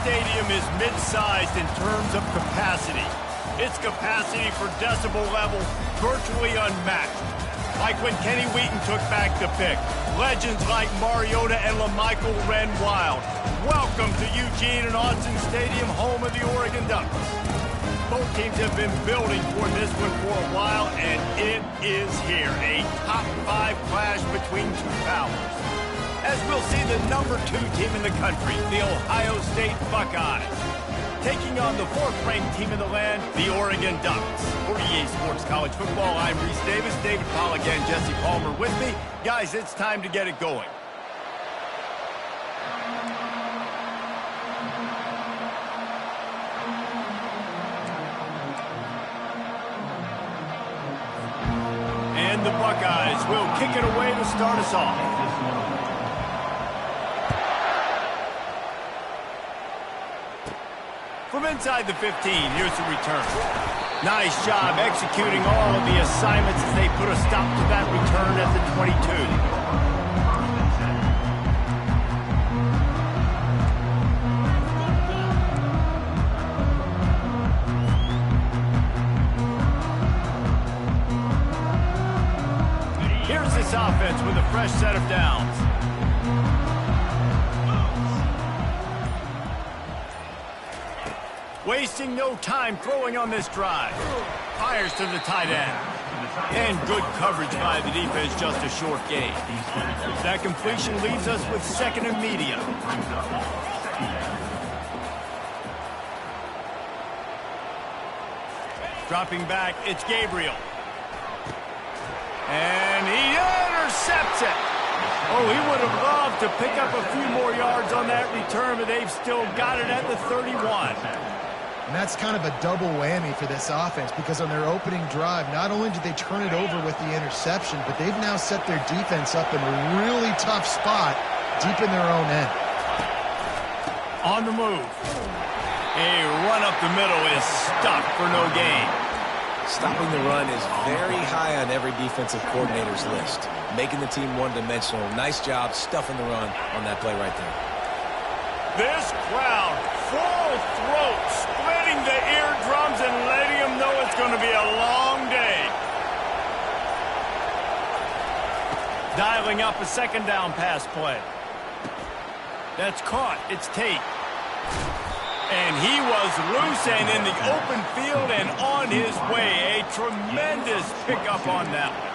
stadium is mid-sized in terms of capacity. Its capacity for decibel level virtually unmatched. Like when Kenny Wheaton took back the pick. Legends like Mariota and LaMichael ran wild. Welcome to Eugene and Autzen Stadium, home of the Oregon Ducks. Both teams have been building for this one for a while, and it is here. A top 5 clash between two powers. As we'll see the number 2 team in the country, the Ohio State Buckeyes, taking on the 4th-ranked team in the land, the Oregon Ducks. For EA Sports College Football, I'm Reese Davis, David Paul again, Jesse Palmer with me. Guys, it's time to get it going. And the Buckeyes will kick it away to start us off. From inside the 15, here's the return. Nice job executing all of the assignments as they put a stop to that return at the 22. Here's this offense with a fresh set of downs. Wasting no time throwing on this drive. Fires to the tight end. And good coverage by the defense, just a short gain. That completion leaves us with 2nd and medium. Dropping back, it's Gabriel. And he intercepts it. Oh, he would have loved to pick up a few more yards on that return, but they've still got it at the 31. And that's kind of a double whammy for this offense, because on their opening drive, not only did they turn it over with the interception, but they've now set their defense up in a really tough spot deep in their own end. On the move. A run up the middle is stuck for no gain. Stopping the run is very high on every defensive coordinator's list. Making the team one-dimensional. Nice job stuffing the run on that play right there. This crowd, full throat, splitting the eardrums and letting them know it's going to be a long day. Dialing up a 2nd down pass play. That's caught. It's Tate. And he was loose and in the open field and on his way. A tremendous pickup on that one.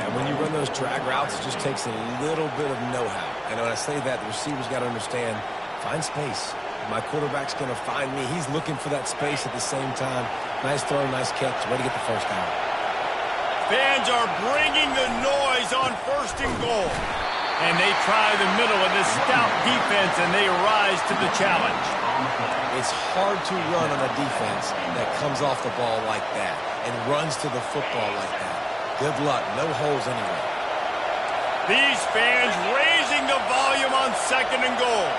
And when you run those drag routes, it just takes a little bit of know-how. And when I say that, the receivers got to understand, find space. My quarterback's going to find me. He's looking for that space at the same time. Nice throw, nice catch. Way to get the first down. Fans are bringing the noise on 1st and goal. And they try the middle of this stout defense, and they rise to the challenge. It's hard to run on a defense that comes off the ball like that and runs to the football like that. Good luck. No holes anyway. These fans raising the volume on 2nd and goal.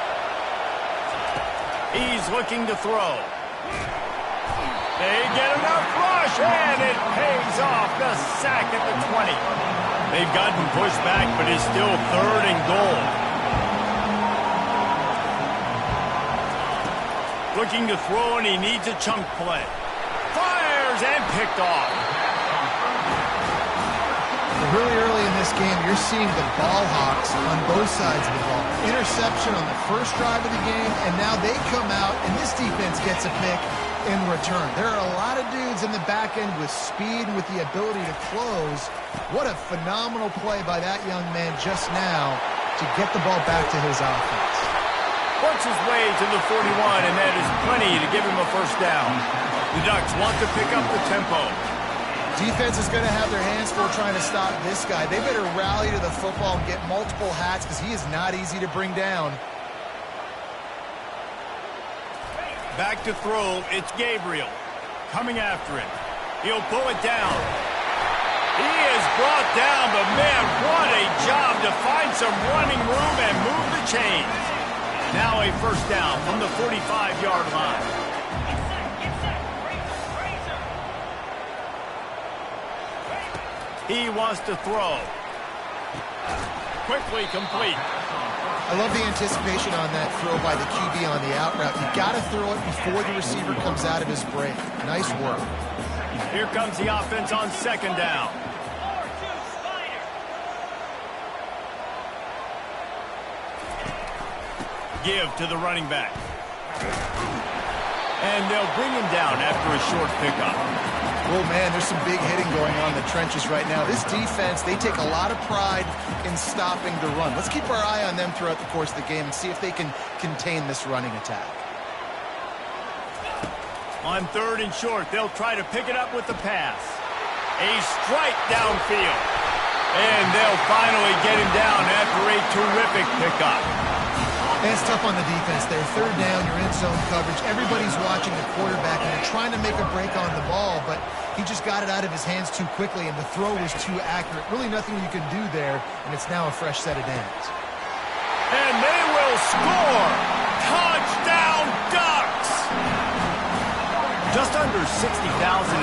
He's looking to throw. They get enough rush, and it pays off. The sack at the 20. They've gotten pushed back, but it's still 3rd and goal. Looking to throw, and he needs a chunk play. Fires and picked off. Really early in this game, you're seeing the ball hawks on both sides of the ball. Interception on the first drive of the game, and now they come out, and this defense gets a pick in return. There are a lot of dudes in the back end with speed and with the ability to close. What a phenomenal play by that young man just now to get the ball back to his offense. Works his way to the 41, and that is plenty to give him a first down. The Ducks want to pick up the tempo. Defense is going to have their hands full trying to stop this guy. They better rally to the football and get multiple hats, because he is not easy to bring down. Back to throw, it's Gabriel. Coming after it. He'll pull it down. He is brought down, but man, what a job to find some running room and move the chains. Now a first down from the 45-yard line. He wants to throw. Quickly complete. I love the anticipation on that throw by the QB on the out route. You got to throw it before the receiver comes out of his break. Nice work. Here comes the offense on second down. Give to the running back. And they'll bring him down after a short pickup. Oh, man, there's some big hitting going on in the trenches right now. This defense, they take a lot of pride in stopping the run. Let's keep our eye on them throughout the course of the game and see if they can contain this running attack. On third and short, they'll try to pick it up with the pass. A strike downfield. And they'll finally get him down after a terrific pickup. And it's tough on the defense there. Third down, you're in zone coverage. Everybody's watching the quarterback, and they're trying to make a break on the ball, but he just got it out of his hands too quickly, and the throw was too accurate. Really nothing you can do there, and it's now a fresh set of downs. And they will score! Touchdown Ducks! Just under 60,000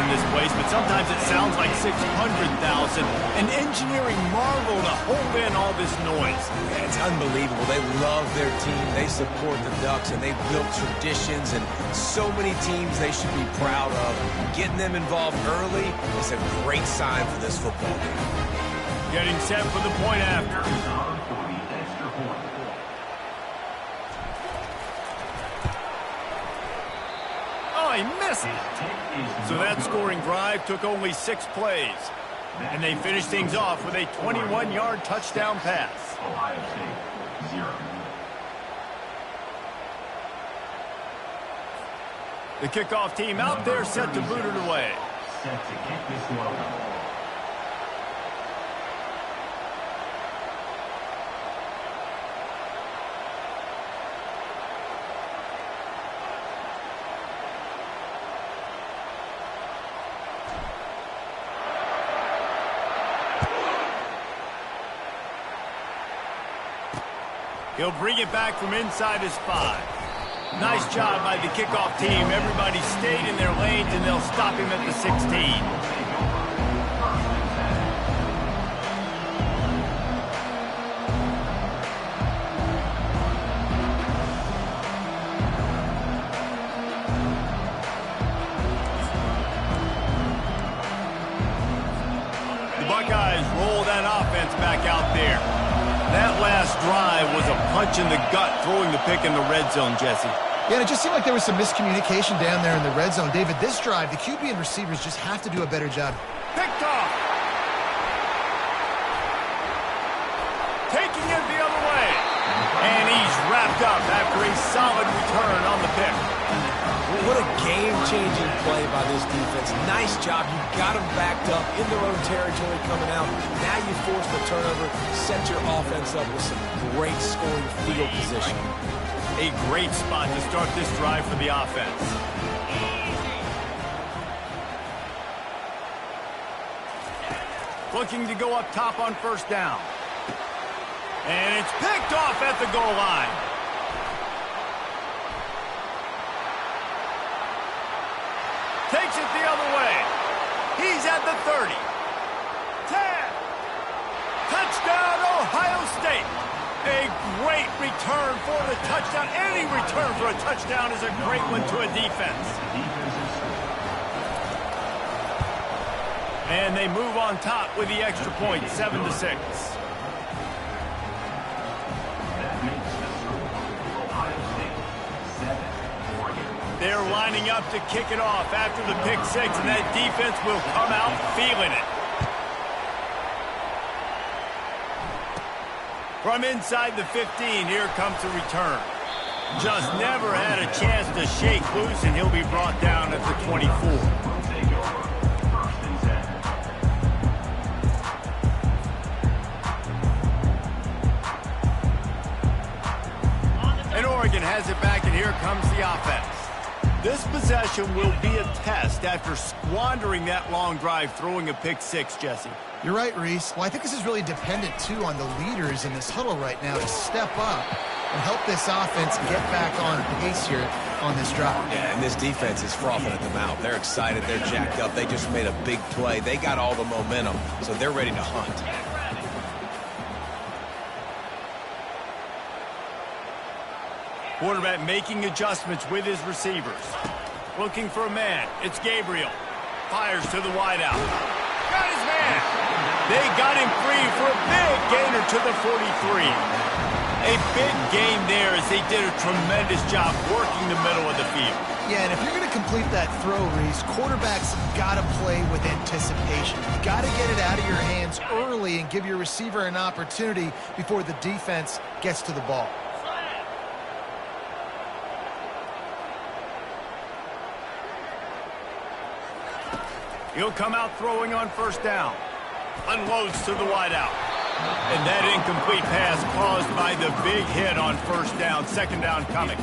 in this place, but sometimes it sounds like 600,000. An engineering marvel to hold in all this noise. Yeah, it's unbelievable. They love their team. They support the Ducks, and they've built traditions and so many teams they should be proud of. Getting them involved early is a great sign for this football game. Getting set for the point after. He missed it. So that scoring drive took only 6 plays. And they finished things off with a 21-yard touchdown pass. Ohio State, 0. The kickoff team out there set to boot it away. Set to kick this one away. He'll bring it back from inside his 5. Nice job by the kickoff team. Everybody stayed in their lanes, and they'll stop him at the 16. The Buckeyes roll that offense back out there. That last drive was a punch in the gut, throwing the pick in the red zone, Jesse. Yeah, and it just seemed like there was some miscommunication down there in the red zone. David, this drive, the QB and receivers just have to do a better job. Picked off. Taking it the other way. And he's wrapped up after a solid return on the pick. What a game-changing play by this defense. Nice job. You got them backed up in their own territory coming out. Now you force the turnover, set your offense up with some great scoring field position. A great spot to start this drive for the offense. Looking to go up top on first down. And it's picked off at the goal line. Takes it the other way. He's at the 30. 10. Touchdown, Ohio State. A great return for the touchdown. Any return for a touchdown is a great one to a defense. And they move on top with the extra point, 7-6. They're lining up to kick it off after the pick 6, and that defense will come out feeling it. From inside the 15, here comes the return. Just never had a chance to shake loose, and he'll be brought down at the 24. And Oregon has it back, and here comes the offense. This possession will be a test after squandering that long drive, throwing a pick 6, Jesse. You're right, Reese. Well, I think this is really dependent, too, on the leaders in this huddle right now to step up and help this offense get back on pace here on this drive. Yeah, and this defense is frothing at the mouth. They're excited. They're jacked up. They just made a big play. They got all the momentum, so they're ready to hunt. Quarterback making adjustments with his receivers. Looking for a man. It's Gabriel. Fires to the wideout. Got his man. They got him free for a big gainer to the 43. A big gain there as they did a tremendous job working the middle of the field. Yeah, and if you're going to complete that throw, Reese, quarterbacks got to play with anticipation. You got to get it out of your hands early and give your receiver an opportunity before the defense gets to the ball. He'll come out throwing on first down. Unloads to the wideout. And that incomplete pass caused by the big hit on first down. Second down coming.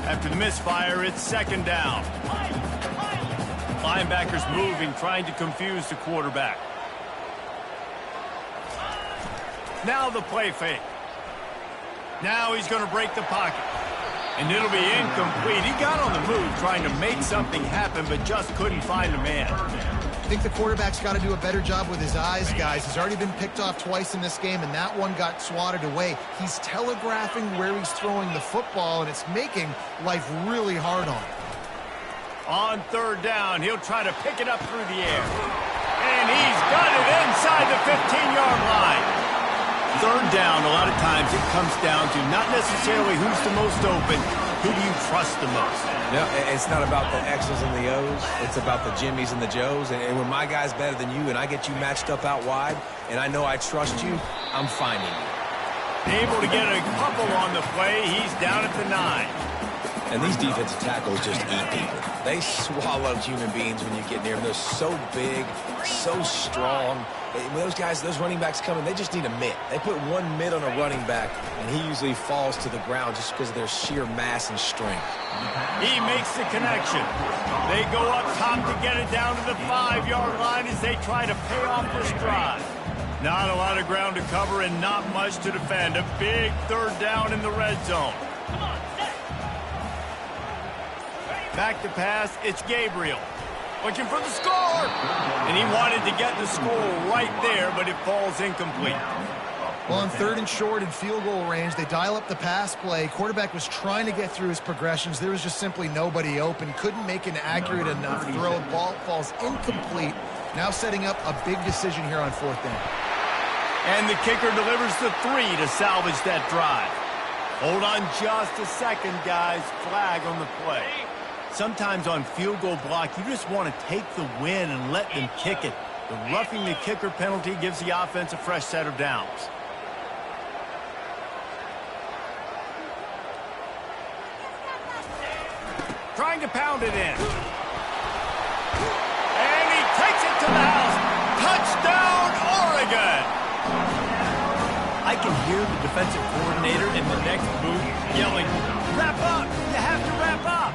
After the misfire, it's second down. Linebackers moving, trying to confuse the quarterback. Now the play fake. Now he's going to break the pocket. And it'll be incomplete. He got on the move trying to make something happen, but just couldn't find a man. I think the quarterback's got to do a better job with his eyes, guys. He's already been picked off twice in this game, and that one got swatted away. He's telegraphing where he's throwing the football, and it's making life really hard on him. On third down, he'll try to pick it up through the air. And he's got it inside the 15-yard line. Third down, a lot of times it comes down to not necessarily who's the most open, who do you trust the most? Yeah, it's not about the X's and the O's. It's about the Jimmies and the Joes. And when my guy's better than you and I get you matched up out wide and I know I trust you, I'm finding you. Able to get a couple on the play. He's down at the 9. And these defensive tackles just eat people. They swallow human beings when you get near them. They're so big, so strong. When those guys, those running backs come in, they just need a mitt. They put one mitt on a running back, and he usually falls to the ground just because of their sheer mass and strength. He makes the connection. They go up top to get it down to the 5-yard line as they try to pay off this drive. Not a lot of ground to cover and not much to defend. A big third down in the red zone. Back to pass, it's Gabriel. Looking for the score. And he wanted to get the score right there, but it falls incomplete. Well, on third and short in field goal range, they dial up the pass play. Quarterback was trying to get through his progressions. There was just simply nobody open. Couldn't make an accurate enough throw. The ball falls incomplete. Now setting up a big decision here on fourth down. And the kicker delivers the 3 to salvage that drive. Hold on just a second, guys. Flag on the play. Sometimes on field goal block, you just want to take the win and let them kick it. The roughing the kicker penalty gives the offense a fresh set of downs. Trying to pound it in. And he takes it to the house. Touchdown, Oregon! I can hear the defensive coordinator in the next booth yelling, "Wrap up! You have to wrap up!"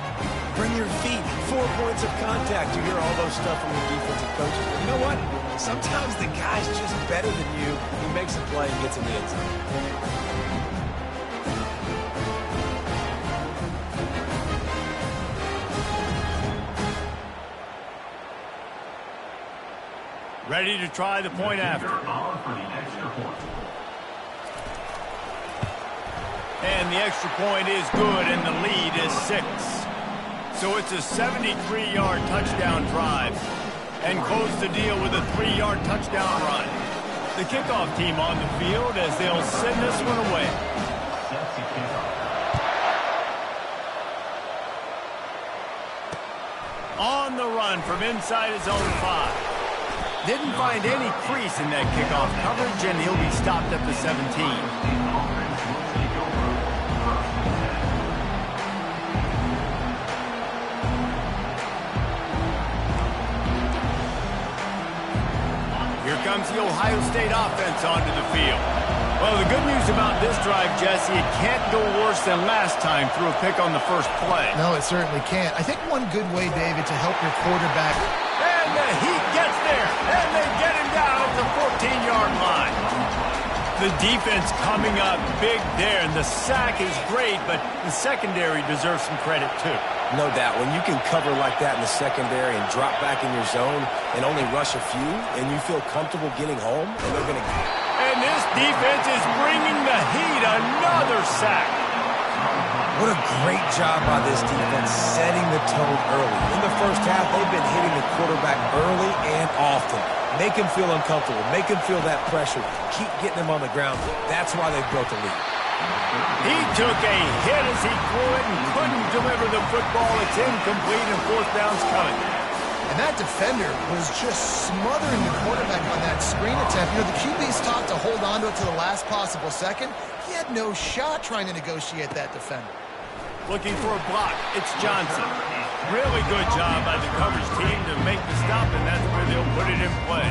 Bring your feet. 4 points of contact. You hear all those stuff from your defensive coaches. But you know what? Sometimes the guy's just better than you. He makes a play and gets in the end zone. Ready to try the point after. And the extra point is good, and the lead is 6. So it's a 73-yard touchdown drive. And close the deal with a 3-yard touchdown run. The kickoff team on the field as they'll send this one away. On the run from inside his own 5. Didn't find any crease in that kickoff coverage, and he'll be stopped at the 17. Here comes the Ohio State offense onto the field. Well, the good news about this drive, Jesse, it can't go worse than last time through a pick on the first play. No, it certainly can't. I think one good way, David, to help your quarterback. And the Heat gets there, and they get him down at the 14-yard line. The defense coming up big there, and the sack is great, but the secondary deserves some credit, too. No doubt. When you can cover like that in the secondary and drop back in your zone and only rush a few, and you feel comfortable getting home, and they're going to get it. And this defense is bringing the heat. Another sack. What a great job by this defense setting the tone early. In the first half, they've been hitting the quarterback early and often. Make him feel uncomfortable. Make him feel that pressure. Keep getting him on the ground. That's why they've built a lead. He took a hit as he threw it and couldn't deliver the football. It's incomplete and fourth down's coming. And that defender was just smothering the quarterback on that screen attempt. You know, the QB's taught to hold on to it to the last possible second. He had no shot trying to negotiate that defender. Looking for a block. It's Johnson. Really good job by the coverage team to make the stop, and that's where they'll put it in play.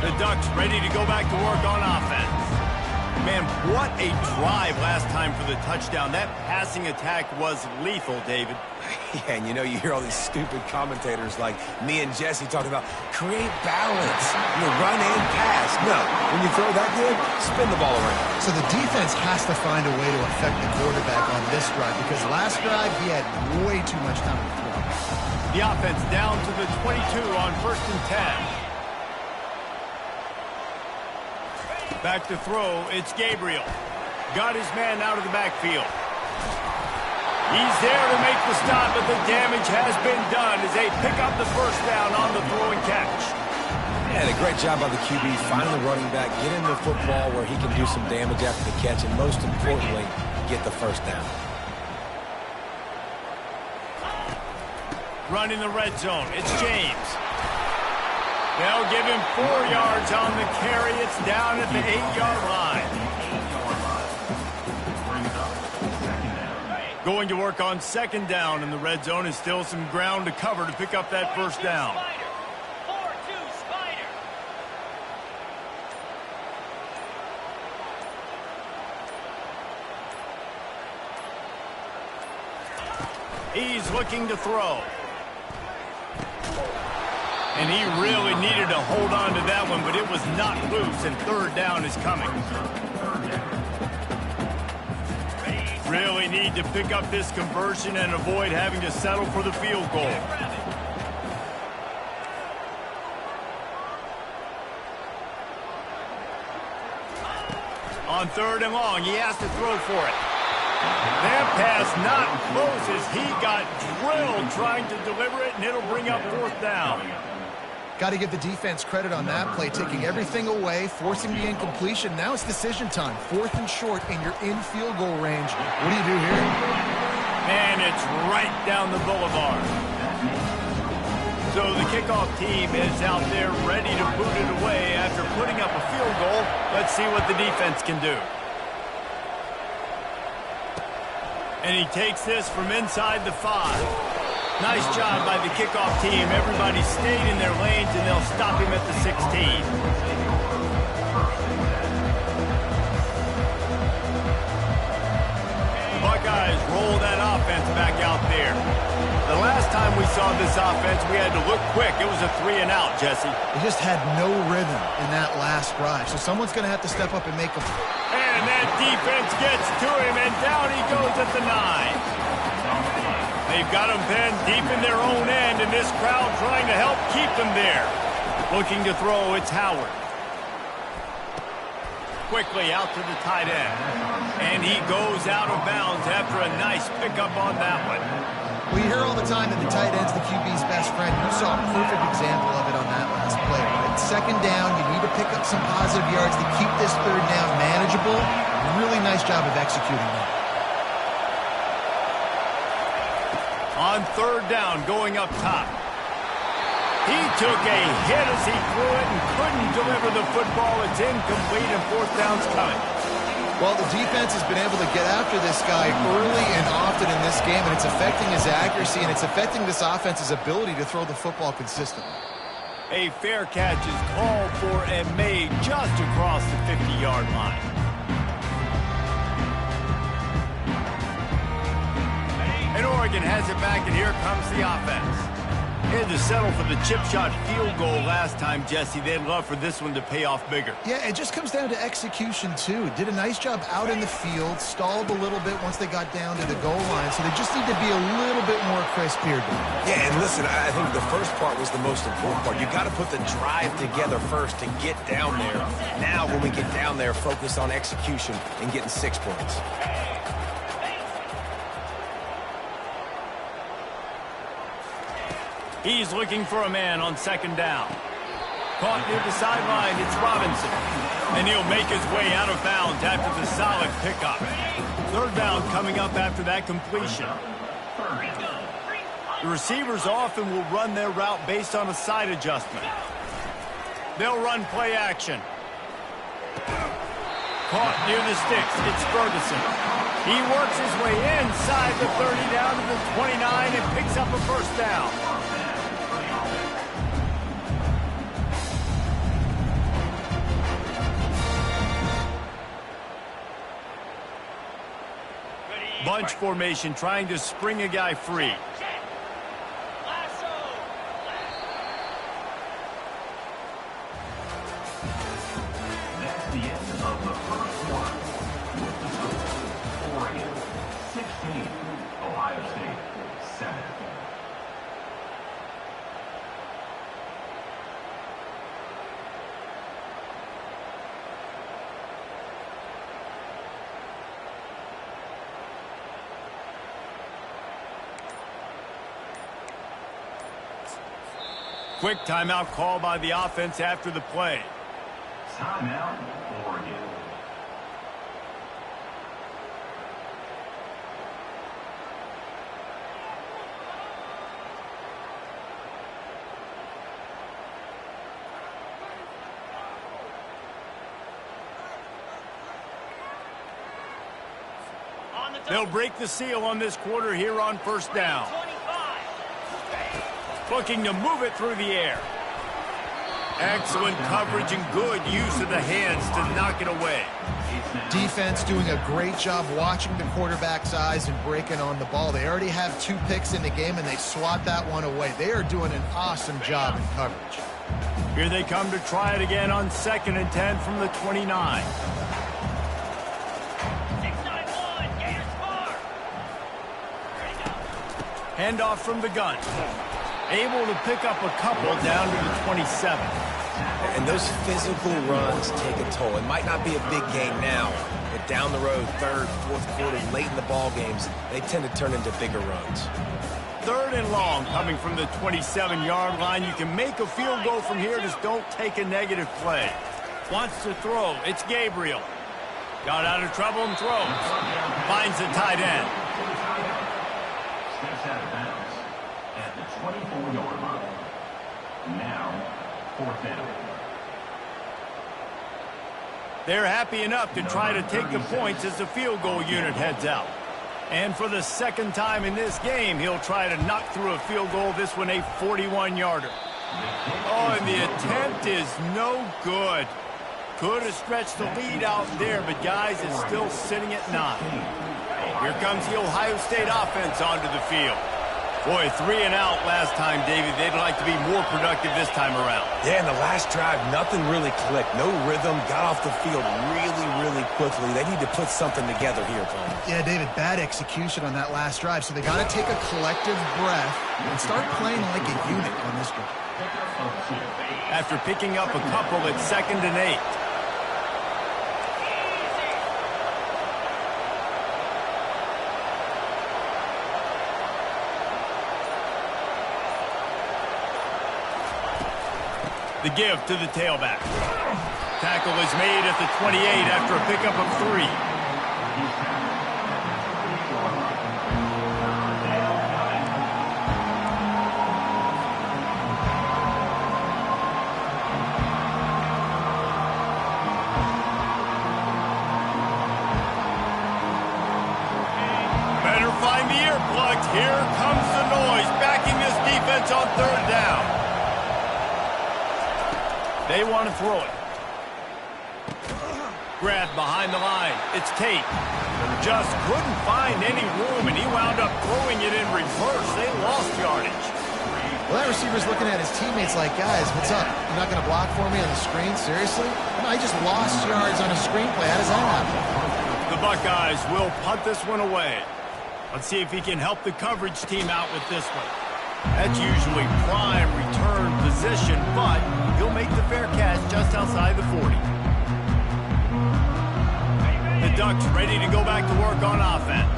The Ducks ready to go back to work on offense. Man, what a drive last time for the touchdown. That passing attack was lethal, David. Yeah, and you hear all these stupid commentators like me and Jesse talking about create balance, run and pass. No, when you throw that good, spin the ball around. So the defense has to find a way to affect the quarterback on this drive because last drive he had way too much time to throw. The offense down to the 22 on 1st and 10. Back to throw, it's Gabriel. Got his man out of the backfield. He's there to make the stop, but the damage has been done as they pick up the first down on the throw and catch. Yeah, a great job by the QB, finding the running back, get him the football where he can do some damage after the catch, and most importantly, get the first down. Running the red zone, it's James. They'll give him 4 yards on the carry. It's down at the 8-yard line. Going to work on 2nd down in the red zone is still some ground to cover to pick up that first down. He's looking to throw. And he really needed to hold on to that one, but it was not loose, and 3rd down is coming. Really need to pick up this conversion and avoid having to settle for the field goal. On 3rd and long, he has to throw for it. That pass not close as he got drilled trying to deliver it, and it'll bring up 4th down. Got to give the defense credit on that play, taking everything away, forcing the incompletion. Now it's decision time. 4th and short, and you're in field goal range. What do you do here? And it's right down the boulevard. So the kickoff team is out there ready to boot it away after putting up a field goal. Let's see what the defense can do. And he takes this from inside the 5. Nice job by the kickoff team. Everybody stayed in their lanes, and they'll stop him at the 16. Buckeyes roll that offense back out there. The last time we saw this offense, we had to look quick. It was a 3-and-out, Jesse. They just had no rhythm in that last drive, so someone's going to have to step up and make them. And that defense gets to him, and down he goes at the 9. They've got him pinned deep in their own end, and this crowd trying to help keep them there. Looking to throw, it's Howard. Quickly out to the tight end. And he goes out of bounds after a nice pickup on that one. Well, you hear all the time that the tight end's the QB's best friend. You saw a perfect example of it on that last play, right? 2nd down, you need to pick up some positive yards to keep this 3rd down manageable. Really nice job of executing that. On 3rd down, going up top. He took a hit as he threw it and couldn't deliver the football. It's incomplete, and 4th down's coming. Well, the defense has been able to get after this guy early and often in this game, and it's affecting his accuracy, and it's affecting this offense's ability to throw the football consistently. A fair catch is called for and made just across the 50-yard line. And Oregon has it back, and here comes the offense. Had to settle for the chip shot field goal last time, Jesse. They'd love for this one to pay off bigger. Yeah, it just comes down to execution, too. Did a nice job out in the field, stalled a little bit once they got down to the goal line, so they just need to be a little bit more crisp here. Yeah, and listen, I think the first part was the most important part. You got to put the drive together first to get down there. Now, when we get down there, focus on execution and getting 6 points. He's looking for a man on second down. Caught near the sideline, it's Robinson. And he'll make his way out of bounds after the solid pickup. Third down coming up after that completion. The receivers often will run their route based on a side adjustment. They'll run play action. Caught near the sticks, it's Ferguson. He works his way inside the 30 down to the 29 and picks up a first down. Bunch formation, trying to spring a guy free. That's the end of the first one. With the score, Oregon 16, Ohio State 7. Quick timeout call by the offense after the play. Timeout, Oregon. They'll break the seal on this quarter here on first down. Looking to move it through the air. Excellent coverage and good use of the hands to knock it away. Defense doing a great job watching the quarterback's eyes and breaking on the ball. They already have 2 picks in the game, and they swat that one away. They are doing an awesome job in coverage. Here they come to try it again on 2nd and 10 from the 29. Handoff from the gun. Able to pick up a couple down to the 27. And those physical runs take a toll. It might not be a big game now, but down the road, 3rd, 4th quarter, late in the ball games, they tend to turn into bigger runs. 3rd and long coming from the 27-yard line. You can make a field goal from here, just don't take a negative play. Wants to throw, it's Gabriel. Got out of trouble and throws. Finds the tight end. Steps out of bounds at the 24-yard line. Now, 4th down. They're happy enough to try to take the points as the field goal unit heads out. And for the 2nd time in this game, he'll try to knock through a field goal, this one a 41-yarder. Oh, and the attempt is no good. Could have stretched the lead out there, but guys, it's still sitting at 9. Here comes the Ohio State offense onto the field. Boy, 3 and out last time, David. They'd like to be more productive this time around. Yeah, in the last drive, nothing really clicked. No rhythm, got off the field really, really quickly. They need to put something together here, Paul. Yeah, David, bad execution on that last drive, so they got to take a collective breath and start playing like a unit on this drive. After picking up a couple, it's 2nd and 8. The give to the tailback. Tackle is made at the 28 after a pickup of 3. Better find the earplugs. Here comes the noise, backing this defense on 3rd down. They want to throw it. Grabbed behind the line. It's Tate. Just couldn't find any room, and he wound up throwing it in reverse. They lost yardage. Well, that receiver's looking at his teammates like, guys, what's up? You're not going to block for me on the screen? Seriously? I just lost yards on a screenplay. How does that happen? The Buckeyes will punt this one away. Let's see if he can help the coverage team out with this one. That's usually prime return position, but he'll make the fair catch just outside the 40. The Ducks ready to go back to work on offense.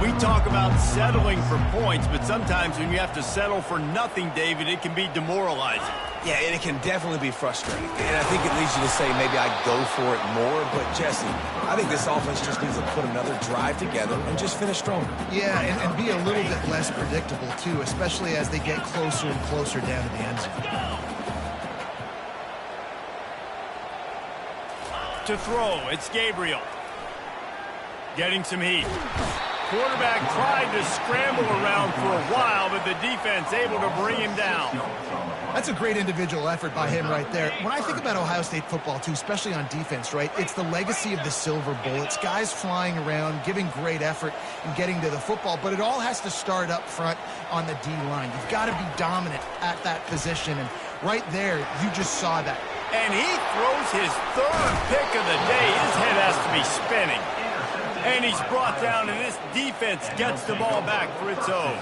We talk about settling for points, but sometimes when you have to settle for nothing, David, it can be demoralizing. Yeah, and it can definitely be frustrating. And I think it leads you to say maybe I'd go for it more. But, Jesse, I think this offense just needs to put another drive together and just finish stronger. Yeah, and be a little bit less predictable, too, especially as they get closer and closer down to the end zone. To throw, it's Gabriel. Getting some heat. Quarterback tried to scramble around for a while, but the defense able to bring him down. That's a great individual effort by him right there. When I think about Ohio State football, too, especially on defense, right, it's the legacy of the silver bullets, guys flying around, giving great effort and getting to the football, but it all has to start up front on the D-line. You've got to be dominant at that position, and right there, you just saw that. And he throws his third pick of the day. His head has to be spinning. And he's brought down, and this defense gets the ball back for its own.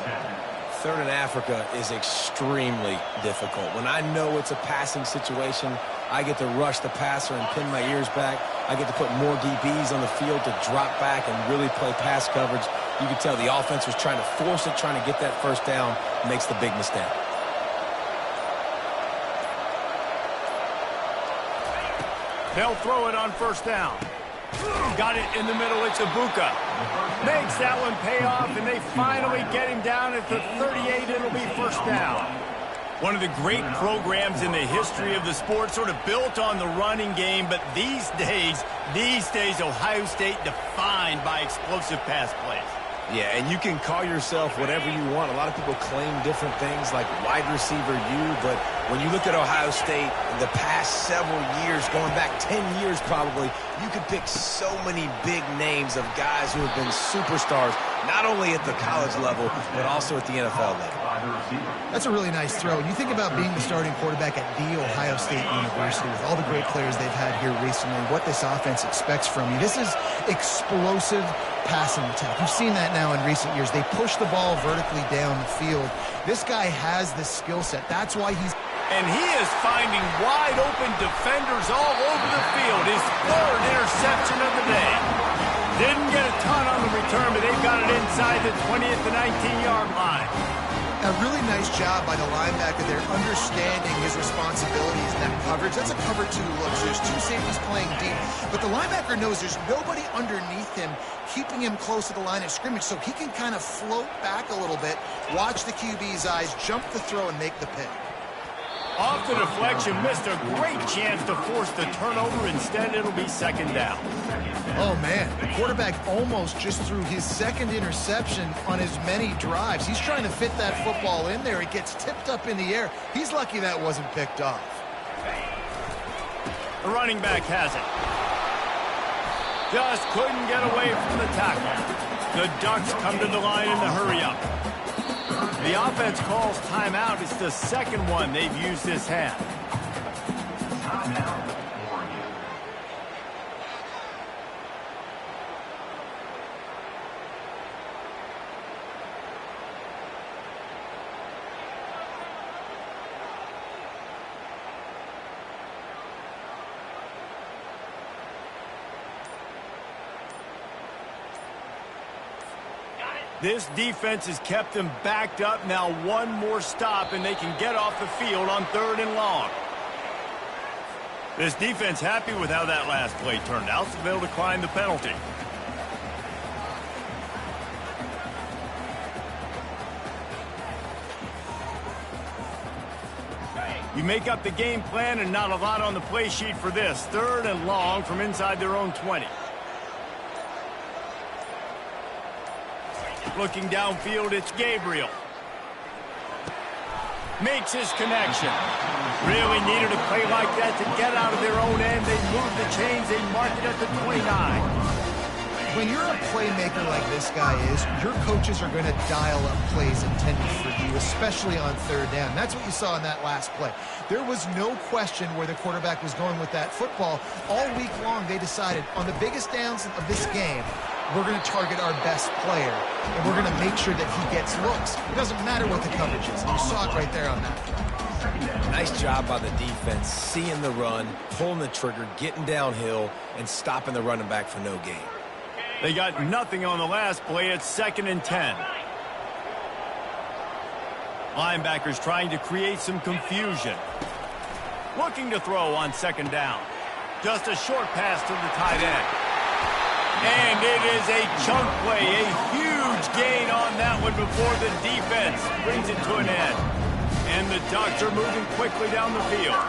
Third in Africa is extremely difficult. When I know it's a passing situation, I get to rush the passer and pin my ears back. I get to put more DBs on the field to drop back and really play pass coverage. You can tell the offense was trying to force it, trying to get that first down, makes the big mistake. They'll throw it on first down. Got it in the middle. It's Ibuka. Makes that one pay off, and they finally get him down at the 38. It'll be first down. One of the great programs in the history of the sport, sort of built on the running game, but these days, Ohio State defined by explosive pass plays. Yeah, and you can call yourself whatever you want. A lot of people claim different things like wide receiver U, but when you look at Ohio State, the past several years, going back 10 years probably, you could pick so many big names of guys who have been superstars, not only at the college level, but also at the NFL level. That's a really nice throw. You think about being the starting quarterback at The Ohio State University with all the great players they've had here recently, what this offense expects from you. This is explosive passing attack. You've seen that now in recent years. They push the ball vertically down the field. This guy has the skill set. That's why he's... And he is finding wide open defenders all over the field. His third interception of the day. Didn't get a ton on the return, but they've got it inside the 20 at the 19-yard line. A really nice job by the linebacker there, understanding his responsibilities in that coverage. That's a cover two look. So there's two safeties playing deep, but the linebacker knows there's nobody underneath him keeping him close to the line of scrimmage, so he can kind of float back a little bit, watch the QB's eyes, jump the throw, and make the pick. Off the deflection, missed a great chance to force the turnover. Instead, it'll be second down. Oh, man, the quarterback almost just threw his second interception on as many drives. He's trying to fit that football in there. It gets tipped up in the air. He's lucky that wasn't picked off. The running back has it. Just couldn't get away from the tackle. The Ducks come to the line in the hurry-up. The offense calls timeout. It's the second one they've used this half. Timeout, Oregon. This defense has kept them backed up. Now one more stop, and they can get off the field on third and long. This defense happy with how that last play turned out, so they'll decline the penalty. You make up the game plan, and not a lot on the play sheet for this. Third and long from inside their own 20. Looking downfield, it's Gabriel. Makes his connection. Really needed a play like that to get out of their own end. They moved the chains. They mark it at the 29. When you're a playmaker like this guy is, your coaches are going to dial up plays intended for you, especially on third down. That's what you saw in that last play. There was no question where the quarterback was going with that football. All week long, they decided on the biggest downs of this game, we're going to target our best player, and we're going to make sure that he gets looks. It doesn't matter what the coverage is. You saw it right there on that play. Nice job by the defense, seeing the run, pulling the trigger, getting downhill, and stopping the running back for no gain. They got nothing on the last play. It's 2nd and 10. Linebackers trying to create some confusion. Looking to throw on 2nd down. Just a short pass to the tight end. And it is a chunk play, a huge gain on that one before the defense brings it to an end. And the Ducks are moving quickly down the field.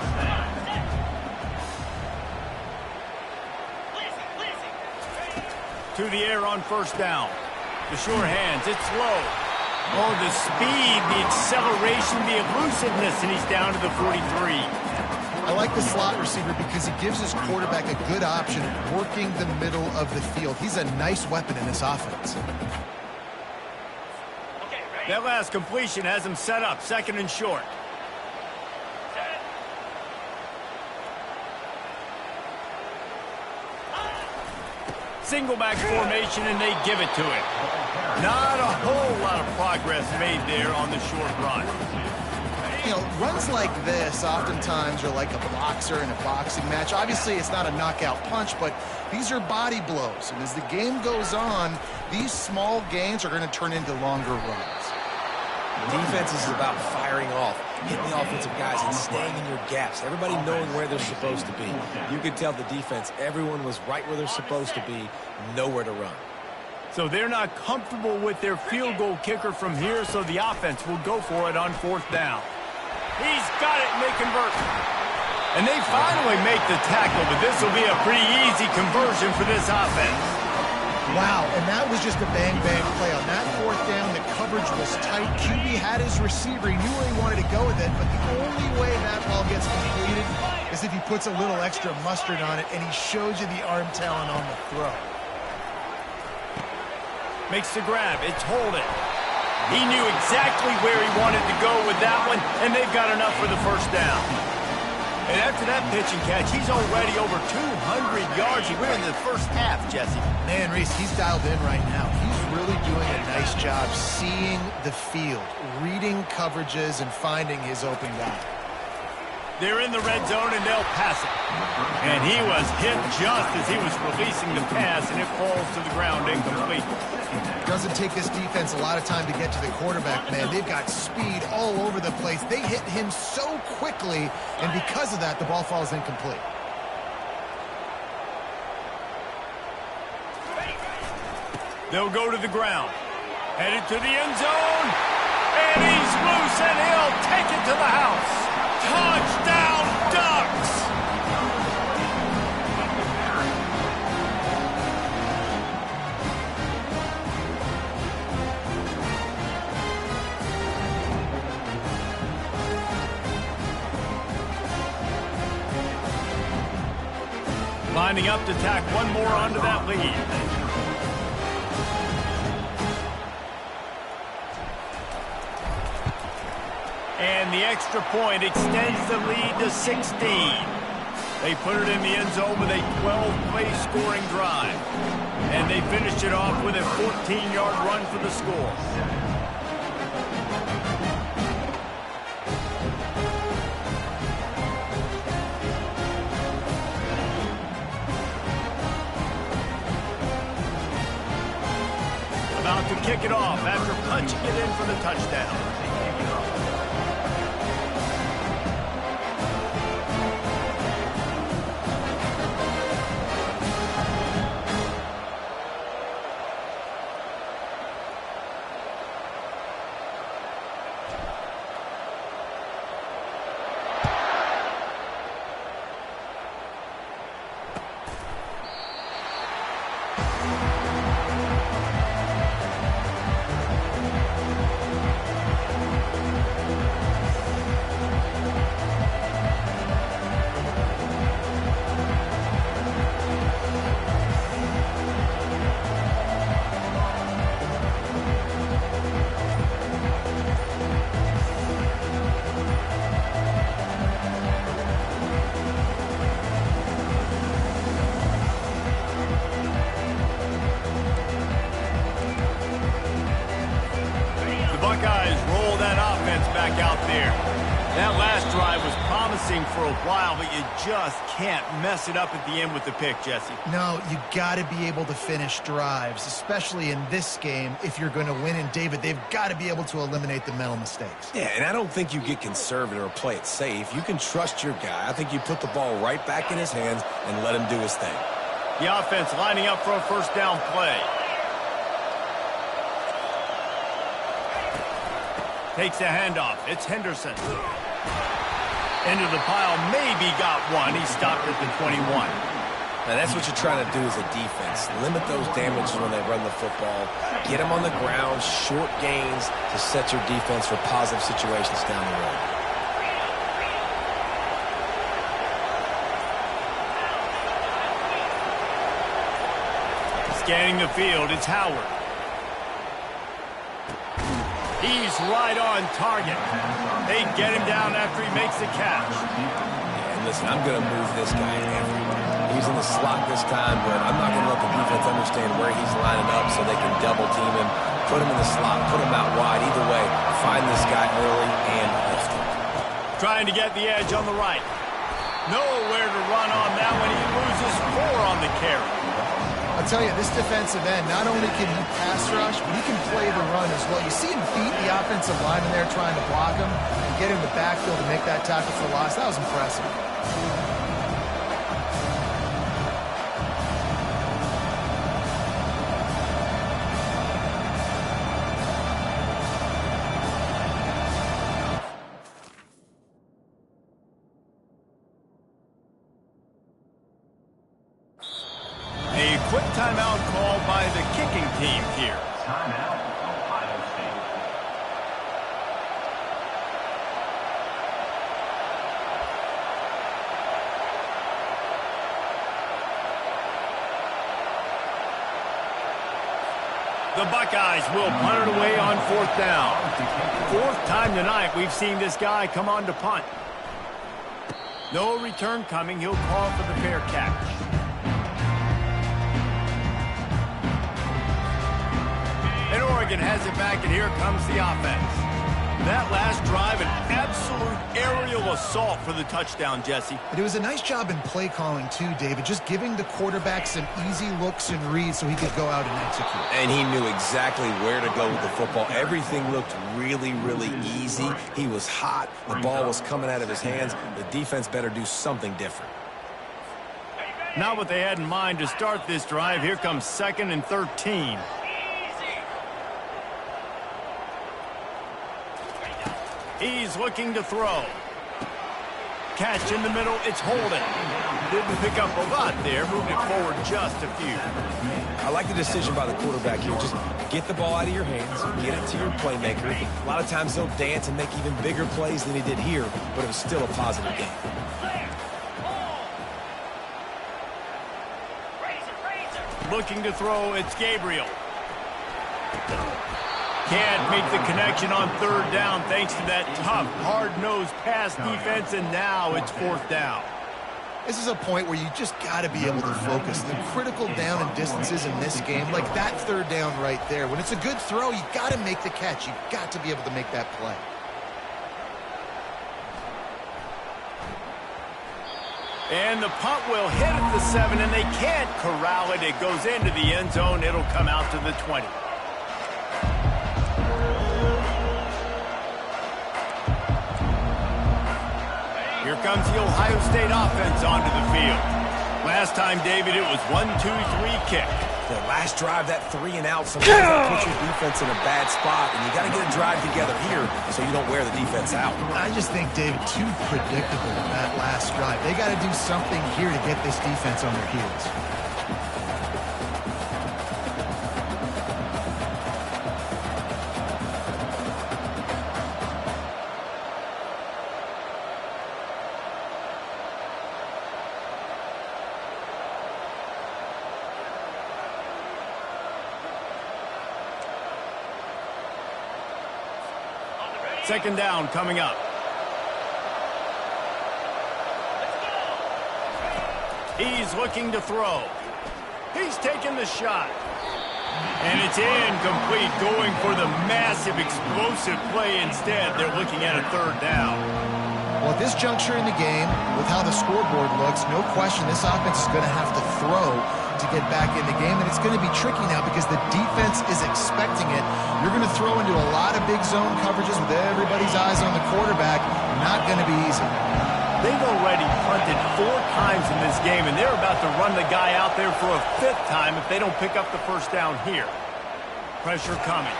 To the air on 1st down. The sure hands, it's slow. Oh, the speed, the acceleration, the elusiveness, and he's down to the 43. I like the slot receiver because he gives his quarterback a good option working the middle of the field. He's a nice weapon in this offense. That last completion has him set up, 2nd and short. Single back formation, and they give it to him. Not a whole lot of progress made there on the short run. You know, runs like this oftentimes are like a boxer in a boxing match. Obviously, it's not a knockout punch, but these are body blows. And as the game goes on, these small gains are going to turn into longer runs. Defense is about firing off, hitting the offensive guys, and staying in your gaps. Everybody knowing where they're supposed to be. You could tell the defense, everyone was right where they're supposed to be, nowhere to run. So they're not comfortable with their field goal kicker from here, so the offense will go for it on 4th down. He's got it, and they convert. And they finally make the tackle, but this will be a pretty easy conversion for this offense. Wow, and that was just a bang-bang play. On that 4th down, the coverage was tight. QB had his receiver. He knew where he wanted to go with it, but the only way that ball gets completed is if he puts a little extra mustard on it, and he shows you the arm talent on the throw. Makes the grab. It's holding. He knew exactly where he wanted to go with that one, and they've got enough for the 1st down. And after that pitch and catch, he's already over 200 yards. We're in the 1st half, Jesse. Man, Reese, he's dialed in right now. He's really doing a nice job seeing the field, reading coverages, and finding his open guy. They're in the red zone, and they'll pass it. And he was hit just as he was releasing the pass, and it falls to the ground incomplete. Doesn't take this defense a lot of time to get to the quarterback, man. They've got speed all over the place. They hit him so quickly, and because of that, the ball falls incomplete. They'll go to the ground. Headed to the end zone. And he's loose, and he'll take it to the house. Touchdown, Ducks! Lining up to tack one more onto that lead. And the extra point extends the lead to 16. They put it in the end zone with a 12-play scoring drive. And they finished it off with a 14-yard run for the score. About to kick it off after punching it in for the touchdown. Buckeyes roll that offense back out there. That last drive was promising for a while, but you just can't mess it up at the end with the pick, Jesse. No, you got to be able to finish drives, especially in this game if you're going to win. And, David, they've got to be able to eliminate the mental mistakes. Yeah, and I don't think you get conservative or play it safe. You can trust your guy. I think you put the ball right back in his hands and let him do his thing. The offense lining up for a first down play. Takes a handoff. It's Henderson. Into the pile, maybe got one. He stopped at the 21. Now, that's what you're trying to do as a defense. Limit those damages when they run the football. Get them on the ground, short gains to set your defense for positive situations down the road. Scanning the field, it's Howard. He's right on target. They get him down after he makes the catch. Yeah, and listen, I'm going to move this guy every time. He's in the slot this time, but I'm not going to let the defense understand where he's lining up so they can double team him, put him in the slot, put him out wide. Either way, find this guy early and often. Trying to get the edge on the right. Nowhere to run on that one. He loses 4 on the carry. I'll tell you, this defensive end, not only can he pass rush, but he can play the run as well. You see him beat the offensive lineman there trying to block him and get him the backfield to make that tackle for loss. That was impressive. A quick timeout called by the kicking team here. Timeout, Ohio State. The Buckeyes will punt it away on 4th down. 4th time tonight we've seen this guy come on to punt. No return coming. He'll call for the fair catch. And Oregon has it back, and here comes the offense. That last drive, an absolute aerial assault for the touchdown, Jesse. But it was a nice job in play calling too, David, just giving the quarterback some easy looks and reads so he could go out and execute. And he knew exactly where to go with the football. Everything looked really, really easy. He was hot. The ball was coming out of his hands. The defense better do something different. Not what they had in mind to start this drive. Here comes 2nd and 13. He's looking to throw. Catch in the middle. It's Holden. Didn't pick up a lot there. Moved it forward just a few. I like the decision by the quarterback here. Just get the ball out of your hands. Get it to your playmaker. A lot of times he'll dance and make even bigger plays than he did here, but it was still a positive game. Looking to throw. It's Gabriel. Can't make the connection on 3rd down thanks to that tough, hard-nosed pass defense, and now it's 4th down. This is a point where you just got to be able to focus. The critical down and distances in this game, like that 3rd down right there. When it's a good throw, you got to make the catch. You got to be able to make that play. And the punt will hit at the 7, and they can't corral it. It goes into the end zone. It'll come out to the 20. Here comes the Ohio State offense onto the field. Last time, David, it was 1-2-3 kick. The last drive, that 3 and out, sometimes that puts your defense in a bad spot, and you got to get a drive together here so you don't wear the defense out. I just think, David, too predictable that last drive. They got to do something here to get this defense on their heels. Second down coming up. He's looking to throw. He's taking the shot. And it's incomplete, going for the massive explosive play instead. They're looking at a third down. Well, at this juncture in the game, with how the scoreboard looks, no question this offense is going to have to throw to get back in the game, and it's going to be tricky now because the defense is expecting it. You're going to throw into a lot of big zone coverages with everybody's eyes on the quarterback. Not going to be easy. They've already punted 4 times in this game, and they're about to run the guy out there for a 5th time if they don't pick up the first down here. Pressure coming.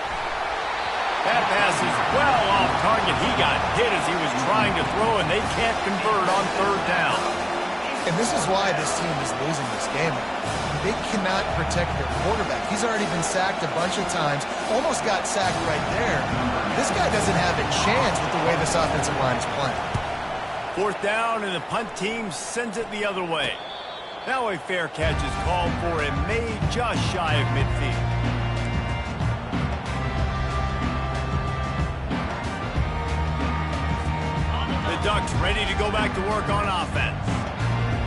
That pass is well off target. He got hit as he was trying to throw, and they can't convert on third down. And this is why this team is losing this game. They cannot protect their quarterback. He's already been sacked a bunch of times, almost got sacked right there. This guy doesn't have a chance with the way this offensive line is playing. 4th down, and the punt team sends it the other way. Now a fair catch is called for and made just shy of midfield. The Ducks ready to go back to work on offense.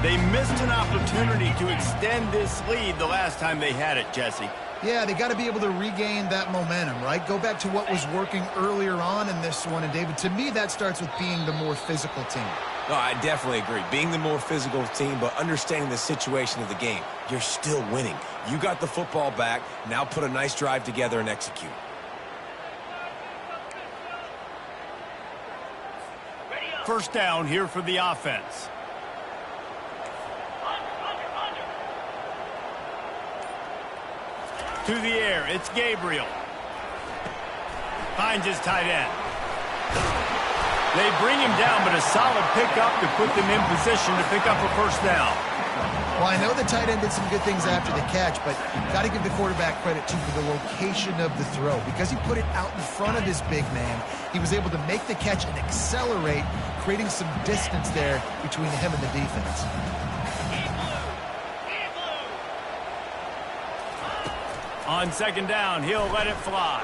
They missed an opportunity to extend this lead the last time they had it, Jesse. Yeah, they got to be able to regain that momentum, right? Go back to what was working earlier on in this one. And, David, to me, that starts with being the more physical team. No, I definitely agree. Being the more physical team, but understanding the situation of the game. You're still winning. You got the football back. Now put a nice drive together and execute. First down here for the offense. To the air, it's Gabriel. Finds his tight end. They bring him down, but a solid pickup to put them in position to pick up a first down. Well, I know the tight end did some good things after the catch, but got to give the quarterback credit, too, for the location of the throw. Because he put it out in front of his big man, he was able to make the catch and accelerate, creating some distance there between him and the defense. On second down, he'll let it fly.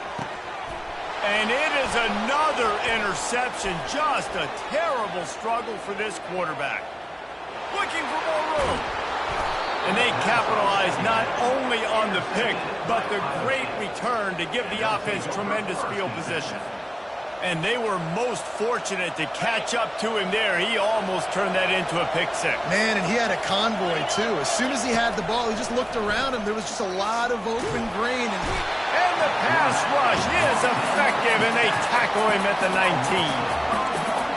And it is another interception. Just a terrible struggle for this quarterback. Looking for more room. And they capitalize not only on the pick, but the great return to give the offense tremendous field position. And they were most fortunate to catch up to him there. He almost turned that into a pick six. Man, and he had a convoy, too. As soon as he had the ball, he just looked around him. There was just a lot of open green. And the pass rush is effective, and they tackle him at the 19.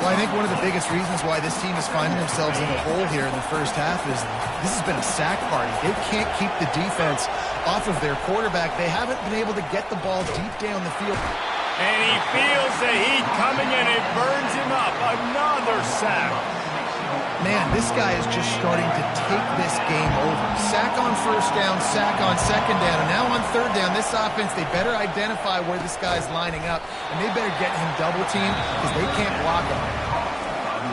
Well, I think one of the biggest reasons why this team is finding themselves in a hole here in the first half is this has been a sack party. They can't keep the defense off of their quarterback. They haven't been able to get the ball deep down the field. And he feels the heat coming, and it burns him up. Another sack. Man, this guy is just starting to take this game over. Sack on first down, sack on second down, and now on third down, this offense, they better identify where this guy's lining up, and they better get him double-teamed because they can't block him.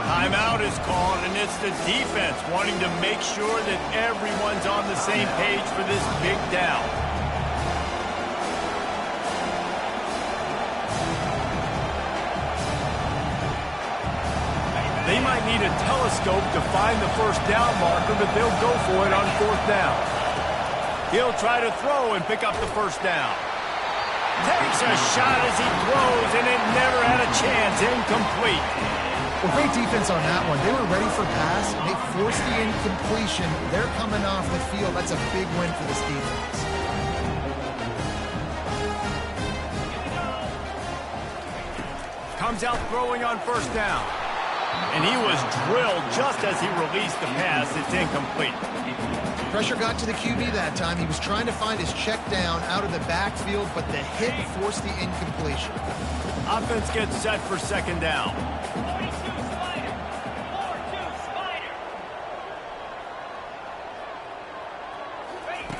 Timeout is called, and it's the defense wanting to make sure that everyone's on the same page for this big down. They might need a telescope to find the first down marker, but they'll go for it on fourth down. He'll try to throw and pick up the first down. Takes a shot as he throws, and it never had a chance. Incomplete. Well, great defense on that one. They were ready for pass, and they forced the incompletion. They're coming off the field. That's a big win for this defense. Comes out throwing on first down. And he was drilled just as he released the pass. It's incomplete. Pressure got to the QB that time. He was trying to find his check down out of the backfield, but the hit forced the incompletion. Offense gets set for second down.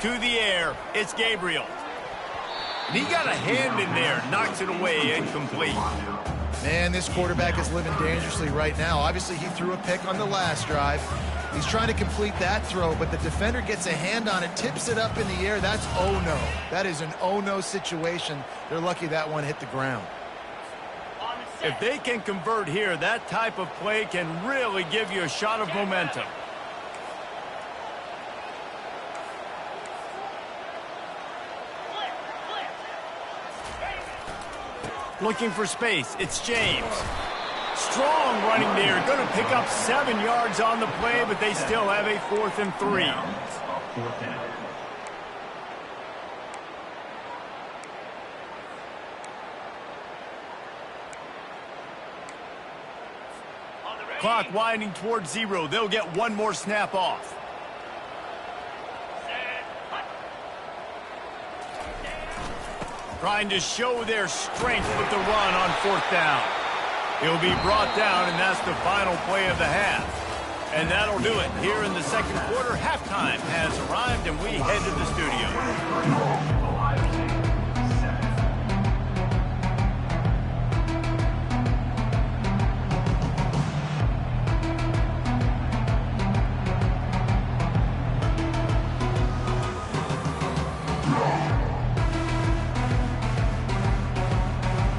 To the air, it's Gabriel. And he got a hand in there, knocks it away, incomplete. Man, this quarterback is living dangerously right now. Obviously, he threw a pick on the last drive. He's trying to complete that throw, but the defender gets a hand on it, tips it up in the air. That's oh-no. That is an oh-no situation. They're lucky that one hit the ground. If they can convert here, that type of play can really give you a shot of momentum. Looking for space. It's James. Strong running there. Going to pick up 7 yards on the play, but they still have a 4th and 3. Fourth down. Clock winding towards 0. They'll get 1 more snap off. Trying to show their strength with the run on 4th down. He'll be brought down, and that's the final play of the half. And that'll do it. Here in the second quarter, halftime has arrived, and we head to the studio. Ohio State, 7.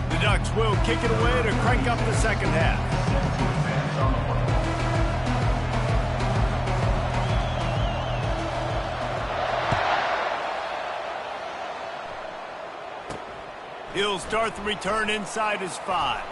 The Ducks will kick it away to crank up the second half. He'll start the return inside his 5.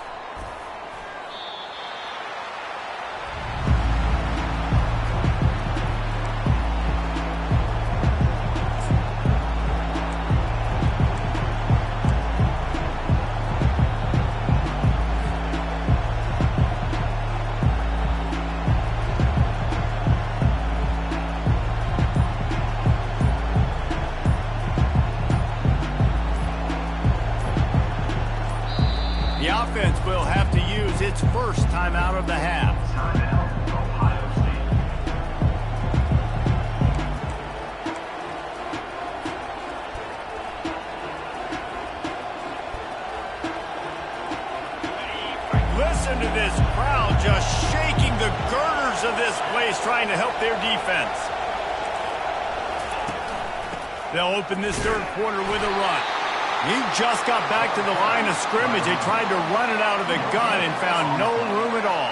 The offense will have to use its first timeout of the half. Timeout, Ohio State. Listen to this crowd just shaking the girders of this place, trying to help their defense. They'll open this third quarter with a run. He just got back to the line of scrimmage. They tried to run it out of the gun and found no room at all.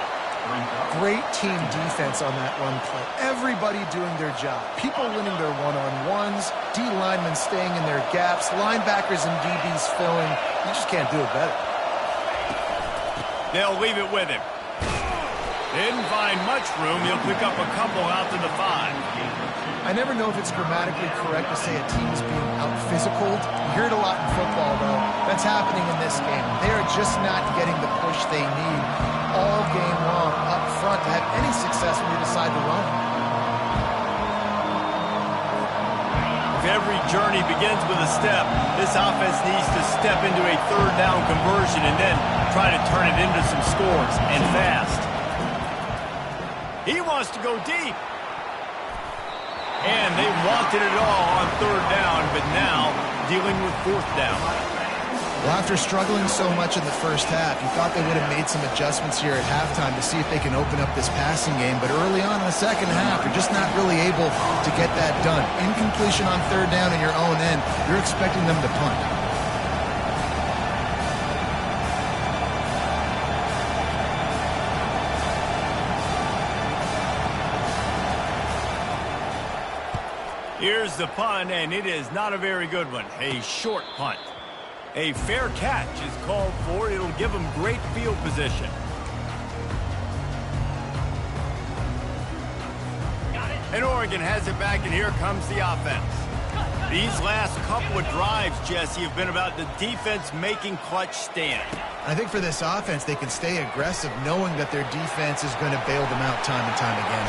Great team defense on that run play. Everybody doing their job. People winning their one-on-ones, D linemen staying in their gaps, linebackers and DBs filling. You just can't do it better. They'll leave it with him. Didn't find much room. He'll pick up a couple out to the 5. I never know if it's grammatically correct to say a team's being out-physicaled. You hear it a lot in football, though. That's happening in this game. They are just not getting the push they need all game long up front to have any success when you decide to run. If every journey begins with a step, this offense needs to step into a third down conversion and then try to turn it into some scores, and fast. He wants to go deep. And they wanted it all on third down, but now dealing with 4th down. Well, after struggling so much in the first half, you thought they would have made some adjustments here at halftime to see if they can open up this passing game. But early on in the second half, you're just not really able to get that done. Incompletion on third down in your own end, you're expecting them to punt. Here's the punt, and it is not a very good one. A short punt. A fair catch is called for. It'll give them great field position. And Oregon has it back, and here comes the offense. These last couple of drives, Jesse, have been about the defense making clutch stand. I think for this offense, they can stay aggressive knowing that their defense is going to bail them out time and time again.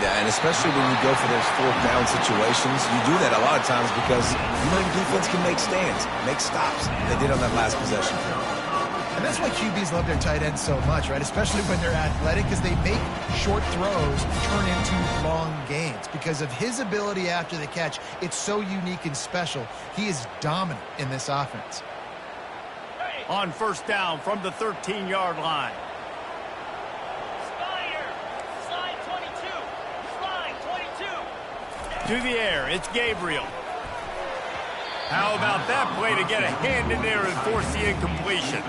Yeah, and especially when you go for those 4th down situations, you do that a lot of times because you know your defense can make stands, make stops. They did on that last possession. And that's why QBs love their tight ends so much, right? Especially when they're athletic, because they make short throws turn into long gains. Because of his ability after the catch, it's so unique and special. He is dominant in this offense. On 1st down from the 13-yard line. Slide 22. Slide 22. To the air, it's Gabriel. How about that play to get a hand in there and force the incompletion?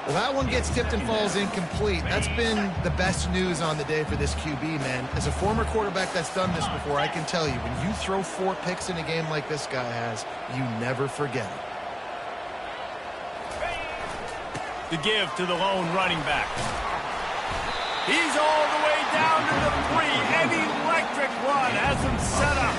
Well, that one gets tipped and falls incomplete. That's been the best news on the day for this QB, man. As a former quarterback that's done this before, I can tell you, when you throw 4 picks in a game like this guy has, you never forget it. The give to the lone running back. He's all the way down to the 3. An electric run has him set up.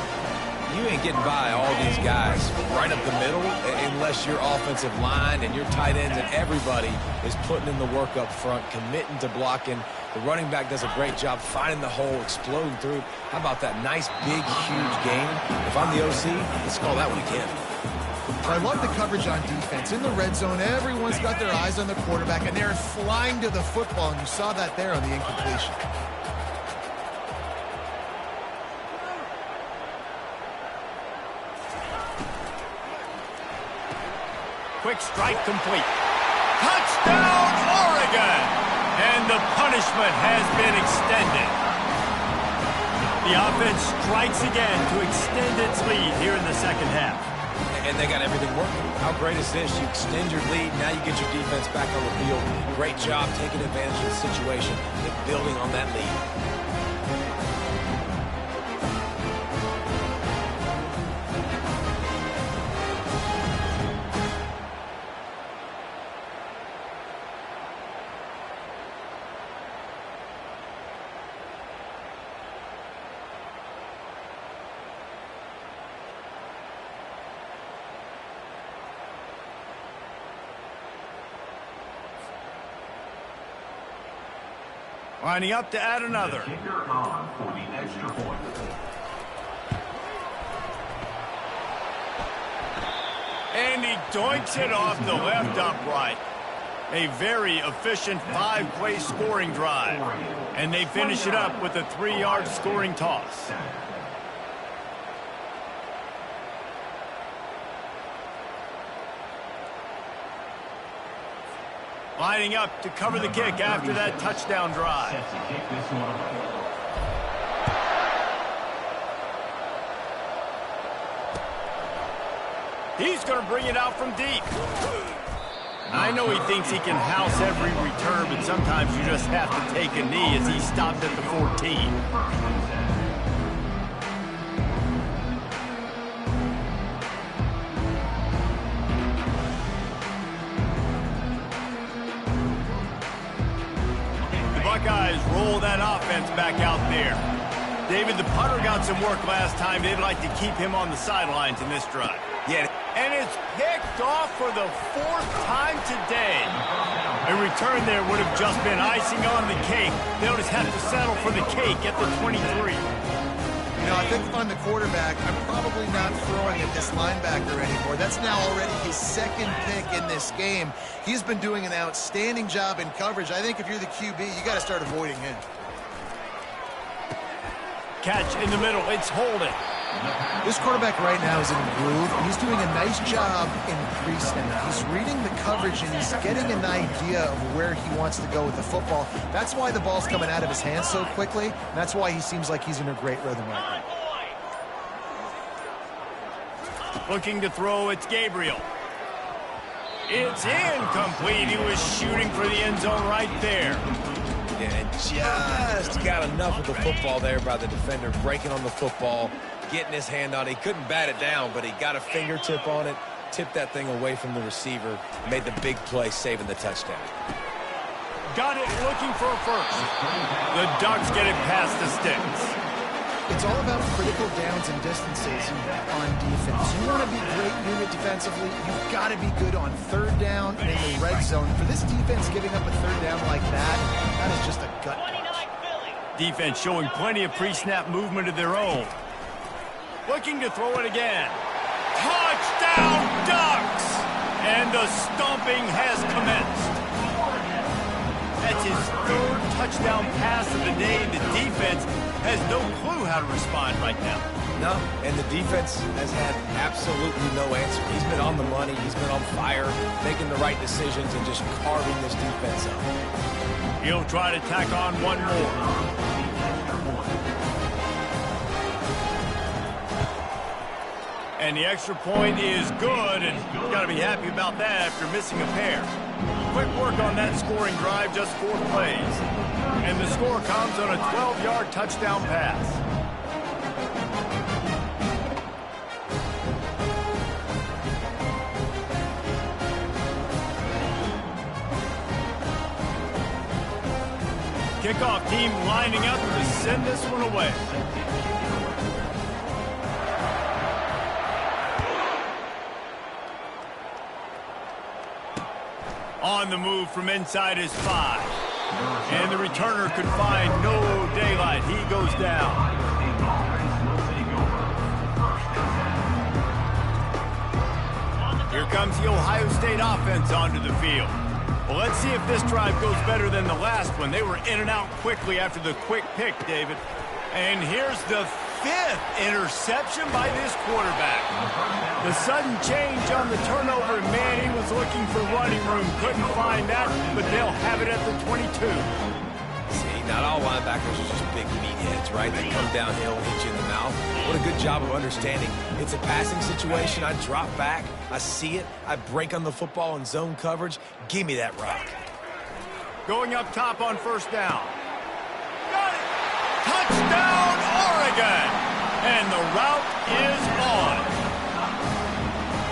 You ain't getting by all these guys right up the middle unless your offensive line and your tight ends and everybody is putting in the work up front, committing to blocking. The running back does a great job finding the hole, exploding through. How about that nice, big, huge gain? If I'm the OC, let's call that one again. I love the coverage on defense. In the red zone, everyone's got their eyes on the quarterback, and they're flying to the football, and you saw that there on the incompletion. Quick strike complete. Touchdown, Oregon! And the punishment has been extended. The offense strikes again to extend its lead here in the second half. And they got everything working. How great is this? You extend your lead, now you get your defense back on the field. Great job taking advantage of the situation and building on that lead. Lining up to add another. Kicker on for the extra point. And he doinks it off the left upright. A very efficient 5-play scoring drive. And they finish it up with a 3-yard scoring toss. Lining up to cover the kick after that touchdown drive. He's going to bring it out from deep. I know he thinks he can house every return, but sometimes you just have to take a knee as he stopped at the 14. Buckeyes roll that offense back out there. David, the punter got some work last time. They'd like to keep him on the sidelines in this drive. Yeah. And it's picked off for the 4th time today. A return there would have just been icing on the cake. They'll just have to settle for the cake at the 23. You know, I think if I'm the quarterback, I'm probably not throwing at this linebacker anymore. That's now already his 2nd pick in this game. He's been doing an outstanding job in coverage. I think if you're the QB, you got to start avoiding him. Catch in the middle. It's holding. This quarterback right now is in a groove. He's doing a nice job in pre-snap. He's reading the coverage, and he's getting an idea of where he wants to go with the football. That's why the ball's coming out of his hands so quickly, and that's why he seems like he's in a great rhythm right now. Looking to throw, it's Gabriel. It's incomplete. He was shooting for the end zone right there. And just got enough of the football there by the defender, breaking on the football, getting his hand on it. He couldn't bat it down, but he got a fingertip on it, tipped that thing away from the receiver, made the big play, saving the touchdown. Got it looking for a first. The Ducks get it past the sticks. It's all about critical downs and distances on defense. You want to be great unit defensively, you've got to be good on 3rd down and in the red zone. For this defense giving up a 3rd down like that, that is just a gut punch. Defense showing plenty of pre-snap movement of their own. Looking to throw it again. Touchdown, Ducks! And the stomping has commenced. That's his 3rd touchdown pass of the day. The defense has no clue how to respond right now. No, and the defense has had absolutely no answer. He's been on the money. He's been on fire, making the right decisions and just carving this defense up. He'll try to tack on one more. And the extra point is good, and you've got to be happy about that after missing a pair. Quick work on that scoring drive, just 4 plays. And the score comes on a 12-yard touchdown pass. Kickoff team lining up to send this one away. On the move from inside his 5. And the returner could find no daylight. He goes down. Here comes the Ohio State offense onto the field. Well, let's see if this drive goes better than the last one. They were in and out quickly after the quick pick, David. And here's the 5th interception by this quarterback. The sudden change on the turnover, man, he was looking for running room. Couldn't find that, but they'll have it at the 22. See, not all linebackers are just big meatheads, right? They come downhill, hit you in the mouth. What a good job of understanding. It's a passing situation. I drop back. I see it. I break on the football in zone coverage. Give me that rock. Going up top on first down. Got it! Touchdown, Oregon! And the route is on.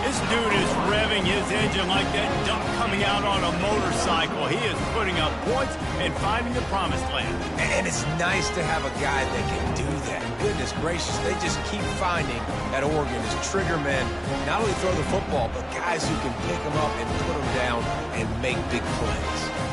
This dude is revving his engine like that duck coming out on a motorcycle. He is putting up points and finding the promised land. And it's nice to have a guy that can do that. Goodness gracious, they just keep finding at Oregon is trigger men. Not only throw the football, but guys who can pick them up and put them down and make big plays.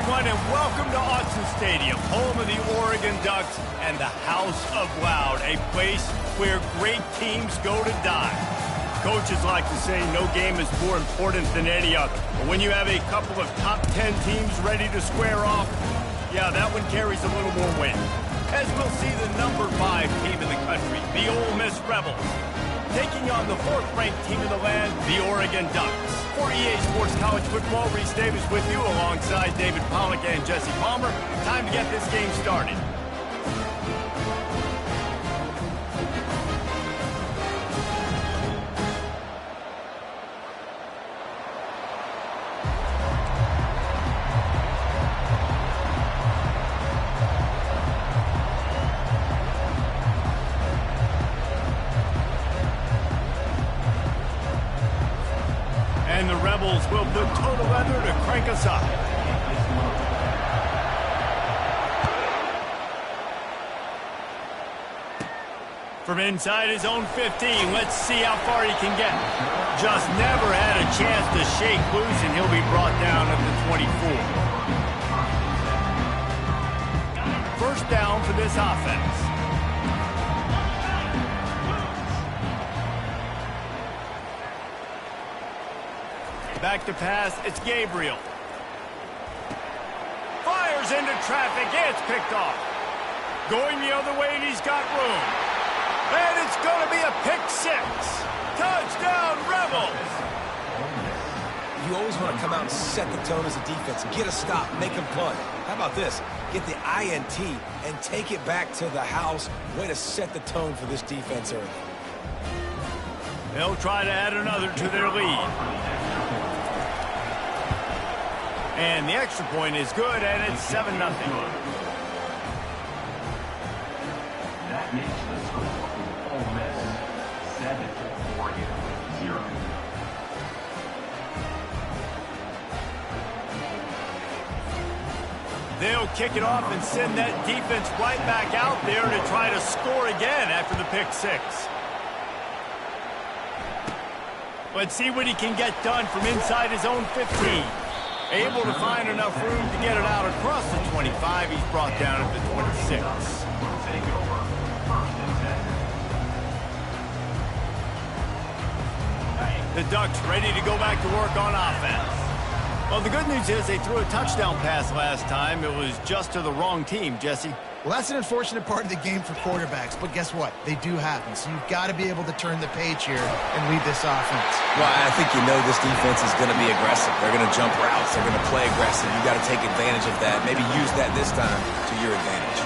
everyone, and welcome to Autzen Stadium, home of the Oregon Ducks and the House of Loud, a place where great teams go to die. Coaches like to say no game is more important than any other. But when you have a couple of top 10 teams ready to square off, yeah, that one carries a little more weight. As we'll see the number 5 team in the country, the Ole Miss Rebels, taking on the 4th-ranked team in the land, the Oregon Ducks. For EA Sports College Football, Reese Davis with you alongside David Pollack and Jesse Palmer. Time to get this game started. And the Rebels will put total leather to crank us up. From inside his own 15, let's see how far he can get. Just never had a chance to shake loose, and he'll be brought down at the 24. First down for this offense. Back to pass, it's Gabriel. Fires into traffic, it's picked off. Going the other way, and he's got room. And it's going to be a pick 6. Touchdown, Rebels! You always want to come out and set the tone as a defense. Get a stop, make them punt. How about this? Get the INT and take it back to the house. Way to set the tone for this defense early. They'll try to add another to their lead. And the extra point is good, and it's 7-0. That makes the score Ole Miss 7, Oregon 0. They'll kick it off and send that defense right back out there to try to score again after the pick 6. Let's see what he can get done from inside his own 15. Able to find enough room to get it out across the 25. He's brought down at the 26. The Ducks ready to go back to work on offense. Well, the good news is they threw a touchdown pass last time. It was just to the wrong team, Jesse. Well, that's an unfortunate part of the game for quarterbacks, but guess what? They do happen, so you've got to be able to turn the page here and lead this offense. Well, I think you know this defense is going to be aggressive. They're going to jump routes. They're going to play aggressive. You've got to take advantage of that. Maybe use that this time to your advantage.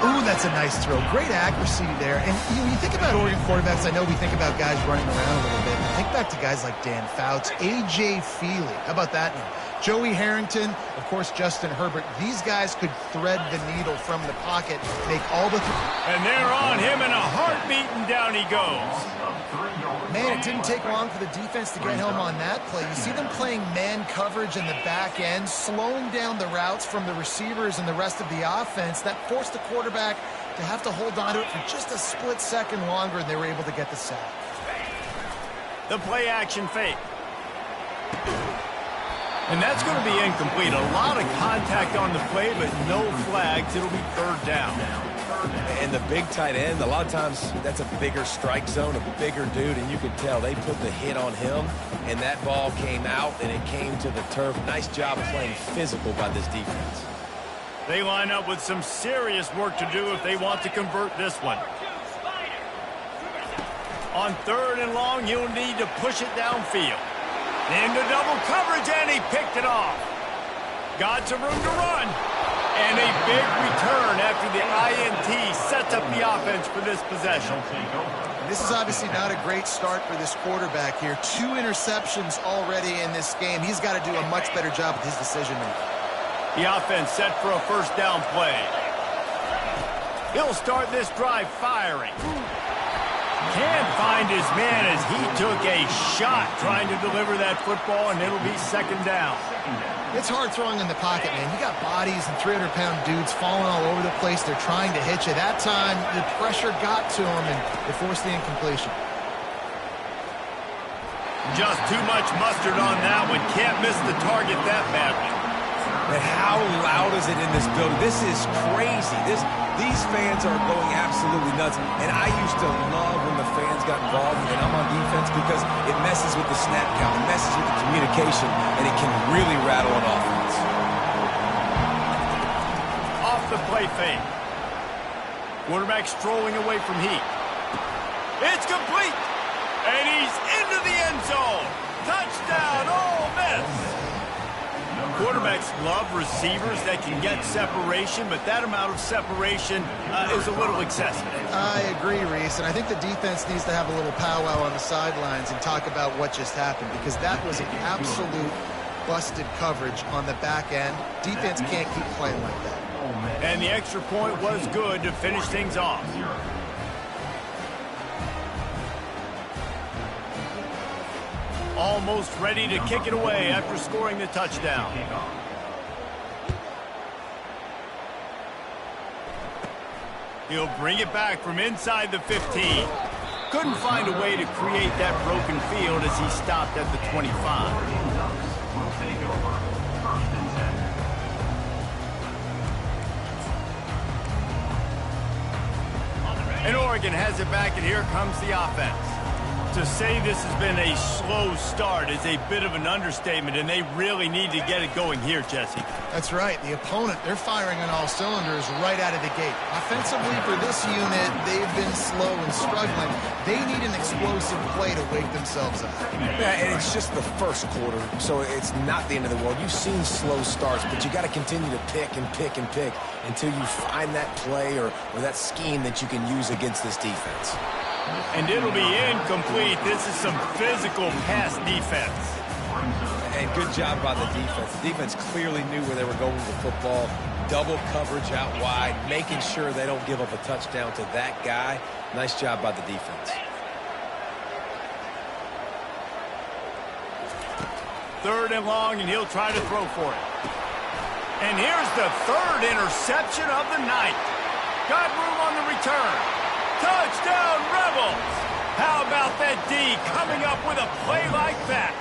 Ooh, that's a nice throw. Great accuracy there. And when you think about Oregon quarterbacks, I know we think about guys running around a little bit. But think back to guys like Dan Fouts, A.J. Feely. How about that name? Joey Harrington, of course, Justin Herbert. These guys could thread the needle from the pocket, make all the... And they're on him in a heartbeat, and down he goes. Man, it didn't take long for the defense to get home on that play. You see them playing man coverage in the back end, slowing down the routes from the receivers and the rest of the offense. That forced the quarterback to have to hold on to it for just a split second longer, and they were able to get the sack. The play action fake. And that's going to be incomplete. A lot of contact on the play, but no flags. It'll be 3rd down. And the big tight end, a lot of times that's a bigger strike zone, a bigger dude, and you can tell they put the hit on him, and that ball came out, and it came to the turf. Nice job playing physical by this defense. They line up with some serious work to do if they want to convert this one. On 3rd and long, he'll need to push it downfield. Into double coverage, and he picked it off. Got some room to run. And a big return after the INT sets up the offense for this possession. This is obviously not a great start for this quarterback here. 2 interceptions already in this game. He's got to do a much better job with his decision-making. The offense set for a first down play. He'll start this drive firing. Can't find his man as he took a shot trying to deliver that football, and it'll be 2nd down. It's hard throwing in the pocket, man. You got bodies and 300-pound dudes falling all over the place. They're trying to hit you. That time, the pressure got to him, and it forced the incompletion. Just too much mustard on that one. Can't miss the target that badly. And how loud is it in this building? This is crazy. These fans are going absolutely nuts. And I used to love when the fans got involved and I'm on defense because it messes with the snap count, it messes with the communication, and it can really rattle an offense. Off the play fake. Quarterback strolling away from heat. It's complete. And he's into the end zone. Touchdown, Ole Miss. Quarterbacks love receivers that can get separation, but that amount of separation is a little excessive. I agree, Reese, and I think the defense needs to have a little powwow on the sidelines and talk about what just happened, because that was an absolute busted coverage on the back end. Defense can't keep playing like that. And the extra point was good to finish things off. Almost ready to kick it away after scoring the touchdown. He'll bring it back from inside the 15. Couldn't find a way to create that broken field as he stopped at the 25. And Oregon has it back, and here comes the offense. To say this has been a slow start is a bit of an understatement, and they really need to get it going here, Jesse. That's right. The opponent, they're firing on all cylinders right out of the gate. Offensively for this unit, they've been slow and struggling. They need an explosive play to wake themselves up. Yeah, and it's just the first quarter, so it's not the end of the world. You've seen slow starts, but you got to continue to pick and pick and pick until you find that play or that scheme that you can use against this defense. And it'll be incomplete. This is some physical pass defense. And good job by the defense. The defense clearly knew where they were going with the football. Double coverage out wide, making sure they don't give up a touchdown to that guy. Nice job by the defense. Third and long, and he'll try to throw for it. And here's the third interception of the night. Got room on the return. Touchdown, Rebels! How about that D coming up with a play like that?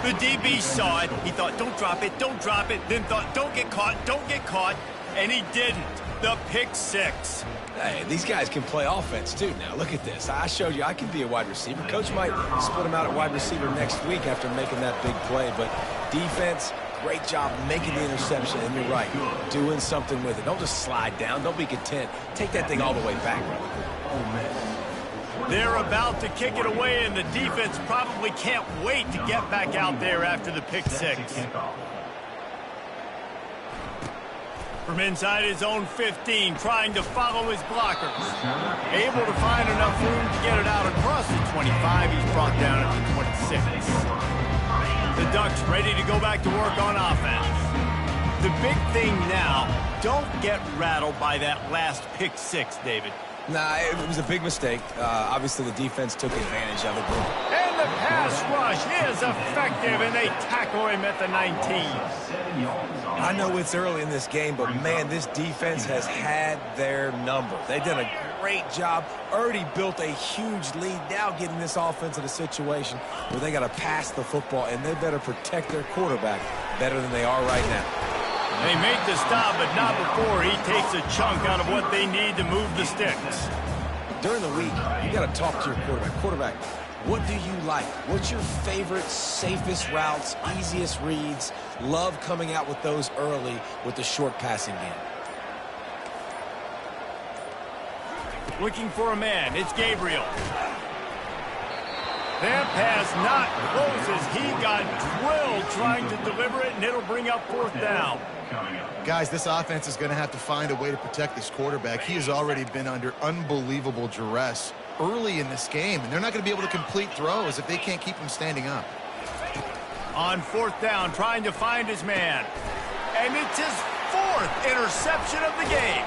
The DB saw it. He thought, don't drop it, then thought, don't get caught, and he didn't. The pick six. Hey, these guys can play offense, too. Now, look at this. I showed you I can be a wide receiver. Coach might split him out at wide receiver next week after making that big play, but defense, great job making the interception, and you're right, doing something with it. Don't just slide down. Don't be content. Take that thing all the way back, brother. They're about to kick it away, and the defense probably can't wait to get back out there after the pick six. From inside his own 15, trying to follow his blockers. Able to find enough room to get it out across the 25. He's brought down at the 26. The Ducks ready to go back to work on offense. The big thing now, don't get rattled by that last pick six, David. Nah, it was a big mistake. Obviously, the defense took advantage of it. And the pass rush is effective, and they tackle him at the 19. I know it's early in this game, but, man, this defense has had their number. They've done a great job, already built a huge lead, now getting this offense in a situation where they got to pass the football, and they better protect their quarterback better than they are right now. They make the stop, but not before he takes a chunk out of what they need to move the sticks. During the week, you got to talk to your quarterback. Quarterback, what do you like? What's your favorite, safest routes, easiest reads? Love coming out with those early with the short passing game. Looking for a man. It's Gabriel. That pass not close as he got drilled trying to deliver it, and it'll bring up fourth down. Guys, this offense is going to have to find a way to protect this quarterback. He has already been under unbelievable duress early in this game, and they're not going to be able to complete throws if they can't keep him standing up. On fourth down, trying to find his man. And it's his fourth interception of the game.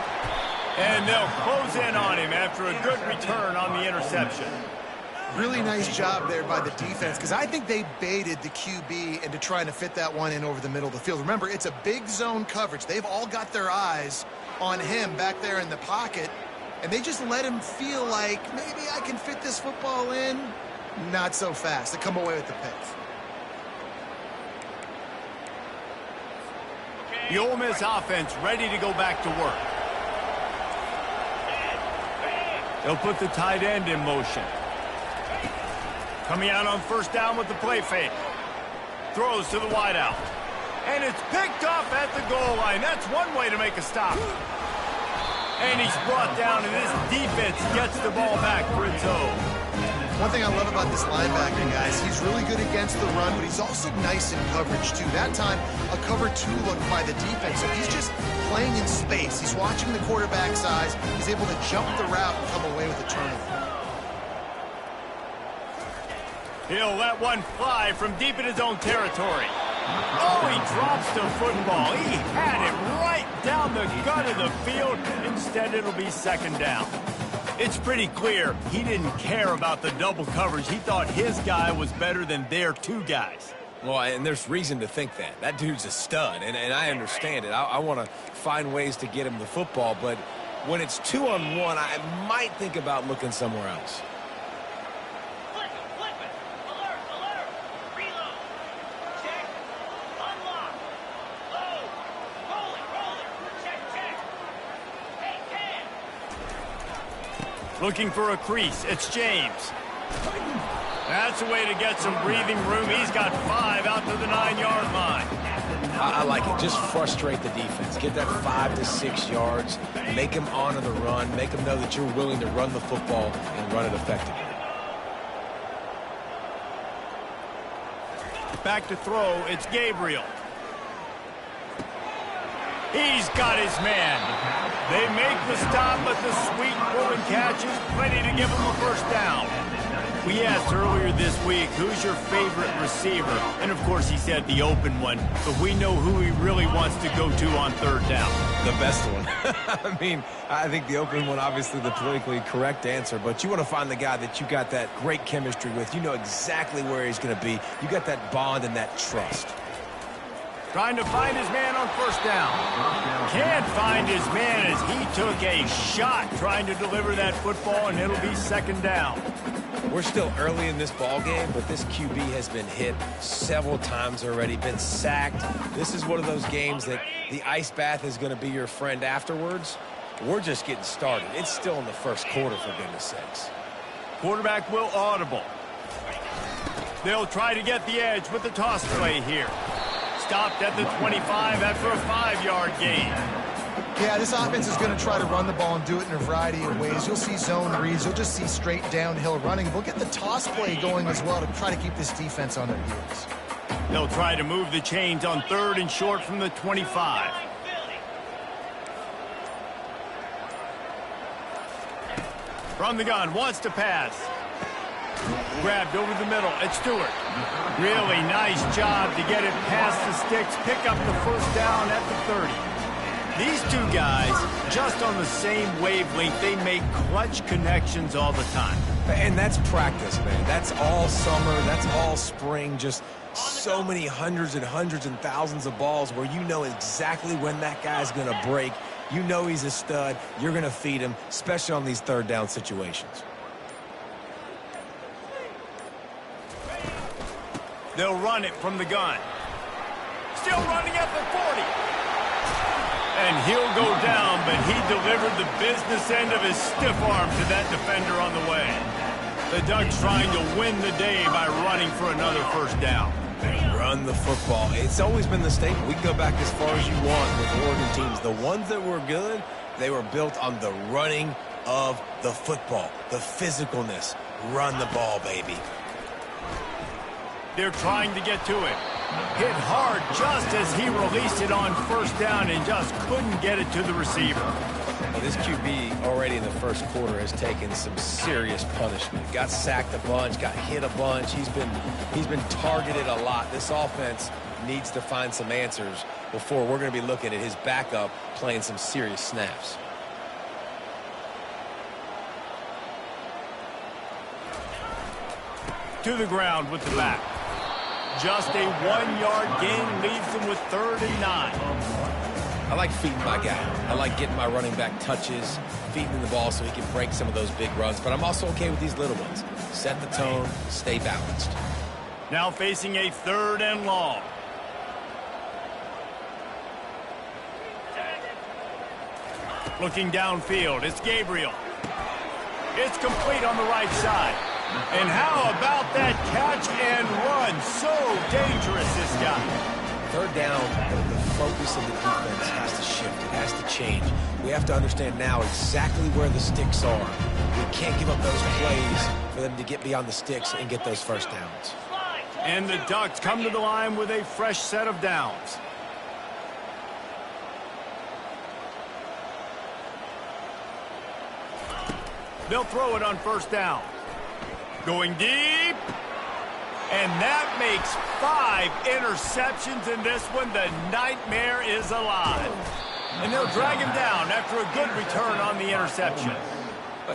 And they'll close in on him after a good return on the interception. Really nice job there by the defense, because I think they baited the QB into trying to fit that one in over the middle of the field. Remember, it's a big zone coverage. They've all got their eyes on him back there in the pocket, and they just let him feel like, maybe I can fit this football in. Not so fast. They come away with the pick. The Ole Miss offense ready to go back to work. They'll put the tight end in motion. Coming out on first down with the play fake. Throws to the wideout. And it's picked off at the goal line. That's one way to make a stop. And he's brought down, and this defense gets the ball back for its own. One thing I love about this linebacker, guys, he's really good against the run, but he's also nice in coverage, too. That time, a cover 2 look by the defense, so he's just playing in space. He's watching the quarterback's eyes. He's able to jump the route and come away with a turnover. He'll let one fly from deep in his own territory. Oh, he drops the football. He had it right down the gut of the field. Instead, it'll be second down. It's pretty clear he didn't care about the double coverage. He thought his guy was better than their 2 guys. Well, and there's reason to think that. That dude's a stud, and I understand it. I want to find ways to get him the football, but when it's 2-on-1, I might think about looking somewhere else. Flip it. Alert. Reload. Check. Unlock. Load. Roll it. Check. Hey, 10. Looking for a crease. It's James. That's a way to get some breathing room. He's got 5 out to the 9-yard line. I like it. Just frustrate the defense. Get that 5 to 6 yards. Make them honor the run. Make them know that you're willing to run the football and run it effectively. Back to throw. It's Gabriel. He's got his man. They make the stop, but the sweet pulling catch is plenty to give him a first down. We asked earlier this week, who's your favorite receiver? And, of course, he said the open one. But we know who he really wants to go to on third down. The best one. I mean, I think the open one, obviously the politically correct answer, but you want to find the guy that you got that great chemistry with. You know exactly where he's going to be. You got that bond and that trust. Trying to find his man on first down. Can't find his man as he took a shot trying to deliver that football, and it'll be second down. We're still early in this ball game, but this QB has been hit several times already, been sacked. This is one of those games that the ice bath is going to be your friend afterwards. We're just getting started. It's still in the first quarter, for goodness sakes. Quarterback will audible. They'll try to get the edge with the toss play here. Stopped at the 25 after a 5-yard gain. Yeah, this offense is going to try to run the ball and do it in a variety of ways. You'll see zone reads. You'll just see straight downhill running. We'll get the toss play going as well to try to keep this defense on their heels. They'll try to move the chains on 3rd and short from the 25. From the gun, wants to pass. Grabbed over the middle. It's Stewart. Really nice job to get it past the sticks. Pick up the first down at the 30. These 2 guys, just on the same wavelength, they make clutch connections all the time. And that's practice, man. That's all summer. That's all spring. Just so many hundreds and thousands of balls where you know exactly when that guy's going to break. You know he's a stud. You're going to feed him, especially on these 3rd down situations. They'll run it from the gun. Still running at the 40. And he'll go down, but he delivered the business end of his stiff arm to that defender on the way. The Ducks trying to win the day by running for another first down. Run the football. It's always been the statement. We can go back as far as you want with Oregon teams. The ones that were good, they were built on the running of the football, the physicalness. Run the ball, baby. They're trying to get to it. Hit hard just as he released it on first down and just couldn't get it to the receiver. Well, this QB already in the first quarter has taken some serious punishment. Got sacked a bunch, got hit a bunch. He's been targeted a lot. This offense needs to find some answers before we're going to be looking at his backup playing some serious snaps. To the ground with the back. Just a 1-yard gain leaves them with 3rd and 9. I like feeding my guy. I like getting my running back touches, feeding him the ball so he can break some of those big runs. But I'm also okay with these little ones. Set the tone, stay balanced. Now facing a 3rd and long. Looking downfield, it's Gabriel. It's complete on the right side. And how about that catch and run? So dangerous, this guy. Third down, the focus of the defense has to shift. It has to change. We have to understand now exactly where the sticks are. We can't give up those plays for them to get beyond the sticks and get those first downs. And the Ducks come to the line with a fresh set of downs. They'll throw it on first down. Going deep. And that makes 5 interceptions in this one. The nightmare is alive. And they'll drag him down after a good return on the interception.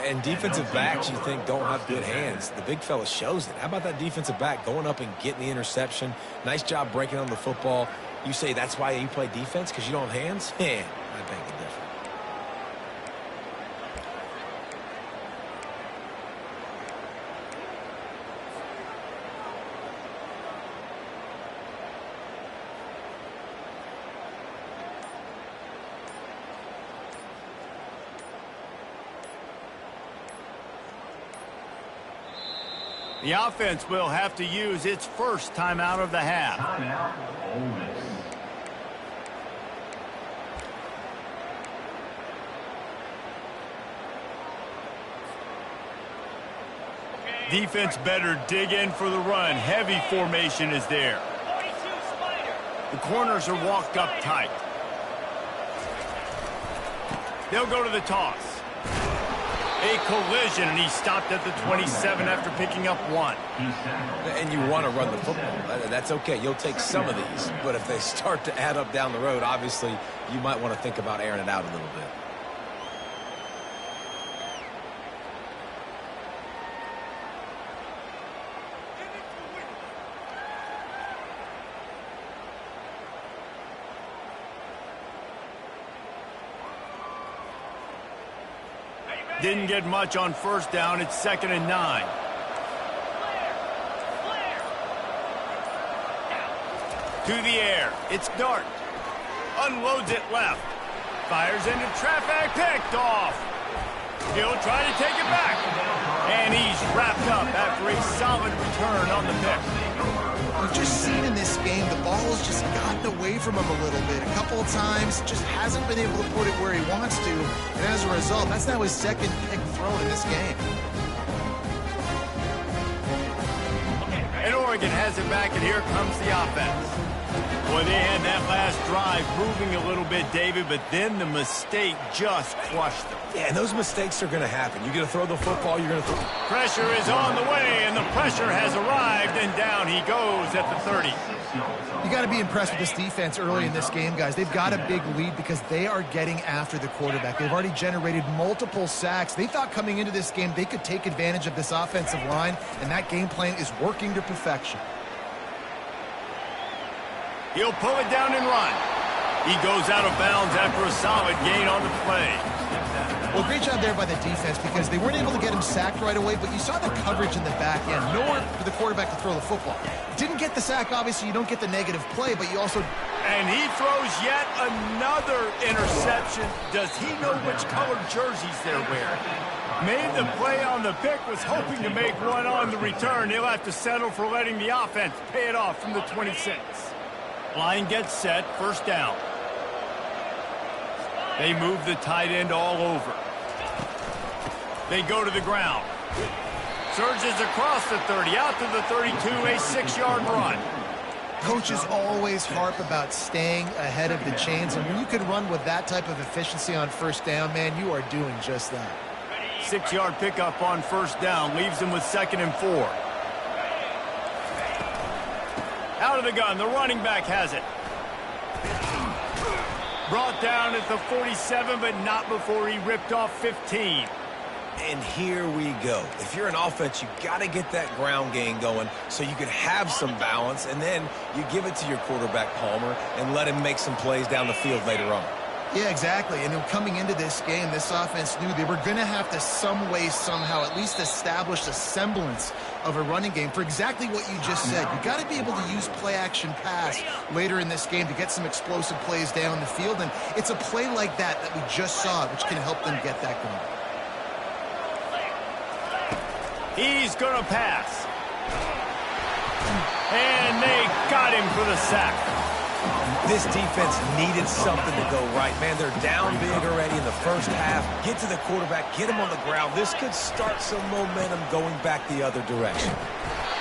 And defensive backs, you think, don't have good hands. The big fella shows it. How about that defensive back going up and getting the interception? Nice job breaking on the football. You say that's why you play defense, because you don't have hands? Man, I beg the difference. The offense will have to use its first timeout of the half. Timeout, Ole Miss. Defense better dig in for the run. Heavy formation is there. 42 Spider. The corners are walked up tight. They'll go to the toss. A collision, and he stopped at the 27 after picking up 1. And you want to run the football. That's okay. You'll take some of these. But if they start to add up down the road, obviously, you might want to think about airing it out a little bit. Didn't get much on first down. It's 2nd and 9. To the air. It's Dart. Unloads it left. Fires into traffic. Picked off. He'll try to take it back. And he's wrapped up after a solid return on the pick. We've just seen in this game the ball has just gotten away from him a little bit. A couple of times, just hasn't been able to put it where he wants to. And as a result, that's now his second pick thrown in this game. And Oregon has it back, and here comes the offense. Boy, they had that last drive moving a little bit, David, but then the mistake just crushed them. Yeah, and those mistakes are going to happen. You're going to throw the football, you're going to throw... Pressure is on the way, and the pressure has arrived, and down he goes at the 30. You got to be impressed with this defense early in this game, guys. They've got a big lead because they are getting after the quarterback. They've already generated multiple sacks. They thought coming into this game they could take advantage of this offensive line, and that game plan is working to perfection. He'll pull it down and run. He goes out of bounds after a solid gain on the play. Well, great job there by the defense because they weren't able to get him sacked right away, but you saw the coverage in the back end. Nowhere for the quarterback to throw the football. Didn't get the sack, obviously. You don't get the negative play, but you also... And he throws yet another interception. Does he know which colored jerseys they're wearing? Made the play on the pick, was hoping to make one on the return. He'll have to settle for letting the offense pay it off from the 26. Line gets set, first down. They move the tight end all over. They go to the ground. Surges across the 30, out to the 32, a 6-yard run. Coaches always harp about staying ahead of the chains, and when you can run with that type of efficiency on first down, man, you are doing just that. 6-yard pickup on first down, leaves them with 2nd and 4. Out of the gun, the running back has it. Brought down at the 47, but not before he ripped off 15. And here we go. If you're an offense, you got to get that ground game going so you can have some balance, and then you give it to your quarterback, Palmer, and let him make some plays down the field later on. Yeah, exactly. And coming into this game, this offense knew they were going to have to some way, somehow, at least establish a semblance of a running game for exactly what you just said. You got to be able to use play-action pass later in this game to get some explosive plays down the field. And it's a play like that we just saw, which can help them get that going. He's going to pass. And they got him for the sack. This defense needed something to go right. Man, they're down big already in the first half. Get to the quarterback, get him on the ground. This could start some momentum going back the other direction.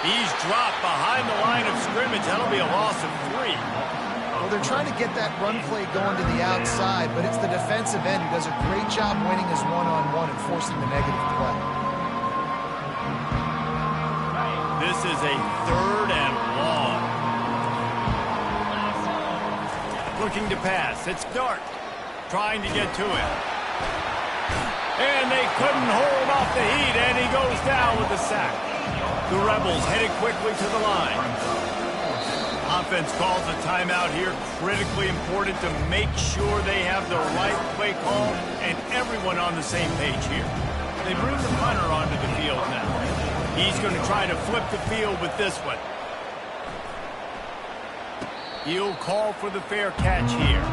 He's dropped behind the line of scrimmage. That'll be a loss of 3. Well, they're trying to get that run play going to the outside, but it's the defensive end who does a great job winning his one-on-one and forcing the negative play. This is a 3rd and long. Looking to pass. It's Dart trying to get to him. And they couldn't hold off the heat, and he goes down with the sack. The Rebels headed quickly to the line. Offense calls a timeout here. Critically important to make sure they have the right play call and everyone on the same page here. They bring the punter onto the field now. He's going to try to flip the field with this one. He'll call for the fair catch here.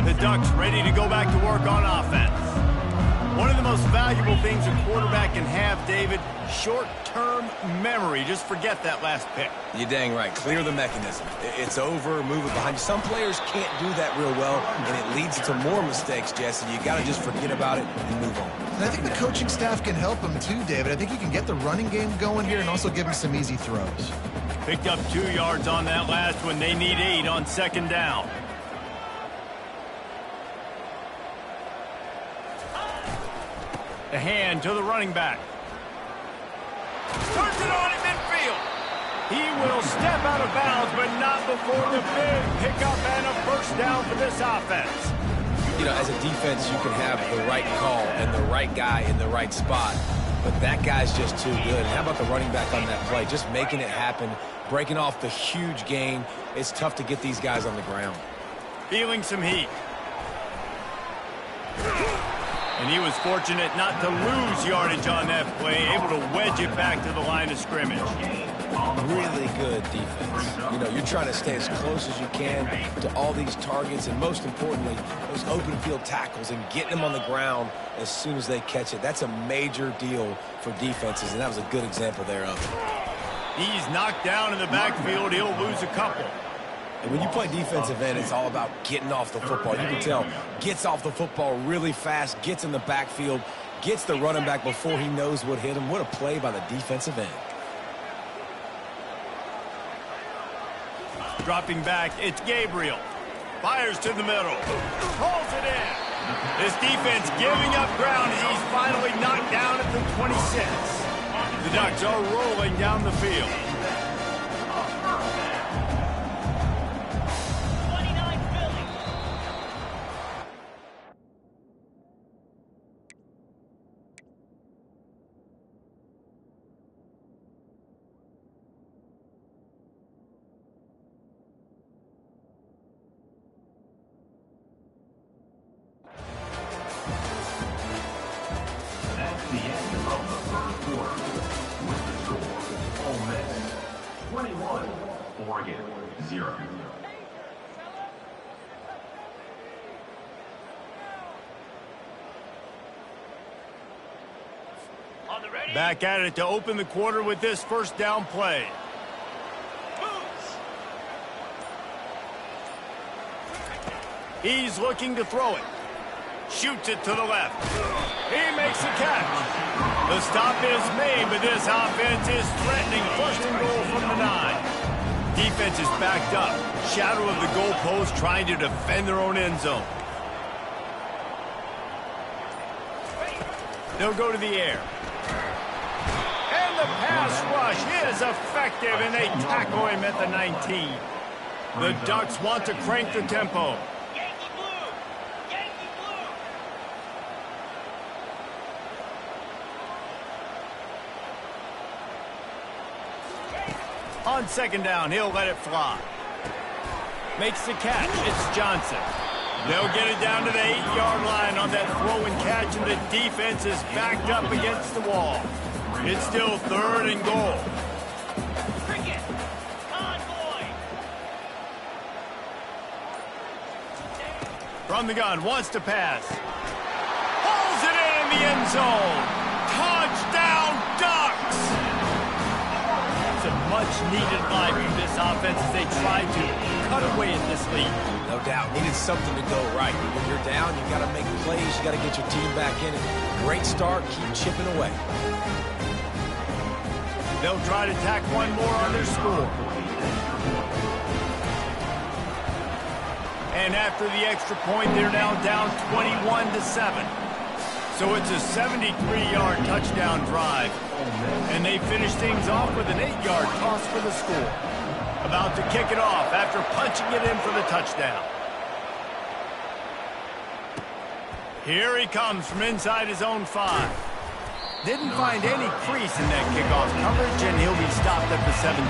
The Ducks ready to go back to work on offense. One of the most valuable things a quarterback can have, David, short-term memory. Just forget that last pick. You're dang right. Clear the mechanism. It's over, move it behind you. Some players can't do that real well, and it leads to more mistakes, Jesse. You got to just forget about it and move on. And I think the coaching staff can help him too, David. I think he can get the running game going here and also give him some easy throws. Picked up 2 yards on that last one. They need 8 on 2nd down. The hand to the running back. Turns it on in midfield. He will step out of bounds, but not before the big pickup and a first down for this offense. You know, as a defense, you can have the right call and the right guy in the right spot, but that guy's just too good. How about the running back on that play? Just making it happen, breaking off the huge gain. It's tough to get these guys on the ground. Feeling some heat. And he was fortunate not to lose yardage on that play, able to wedge it back to the line of scrimmage. Really good defense. You know, you're trying to stay as close as you can to all these targets, and most importantly, those open field tackles and getting them on the ground as soon as they catch it. That's a major deal for defenses, and that was a good example thereof. He's knocked down in the backfield. He'll lose a couple. And when you play defensive end, it's all about getting off the football. You can tell, gets off the football really fast, gets in the backfield, gets the running back before he knows what hit him. What a play by the defensive end. Dropping back, it's Gabriel. Fires to the middle. Pulls it in. This defense giving up ground as he's finally knocked down at the 26. The Ducks are rolling down the field. 29 Philly. That's the end of the first quarter. With the score, Ole Miss 21, Oregon 0. On the ready. Back at it to open the quarter with this first down play. Moves. He's looking to throw it. Shoots it to the left. He makes the catch. The stop is made, but this offense is threatening first and goal from the 9. Defense is backed up. Shadow of the goalpost trying to defend their own end zone. They'll go to the air. And the pass rush is effective, and they tackle him at the 19. The Ducks want to crank the tempo. Yankee blue. Yankee blue. On second down, he'll let it fly. Makes the catch. It's Johnson. They'll get it down to the 8-yard line on that throw and catch, and the defense is backed up against the wall. It's still 3rd and goal. Cricket. Convoy. From the gun, wants to pass. Hauls it in the end zone. Touchdown, Ducks! It's a much-needed line for this offense as they try to cut away at this lead. No doubt, needed something to go right. When you're down, you got to make plays. You got to get your team back in it. Great start. Keep chipping away. They'll try to tack one more on their score. And after the extra point, they're now down 21-7. So it's a 73-yard touchdown drive. And they finish things off with an 8-yard toss for the score. About to kick it off after punching it in for the touchdown. Here he comes from inside his own 5. Didn't find any crease in that kickoff coverage, and he'll be stopped at the 17.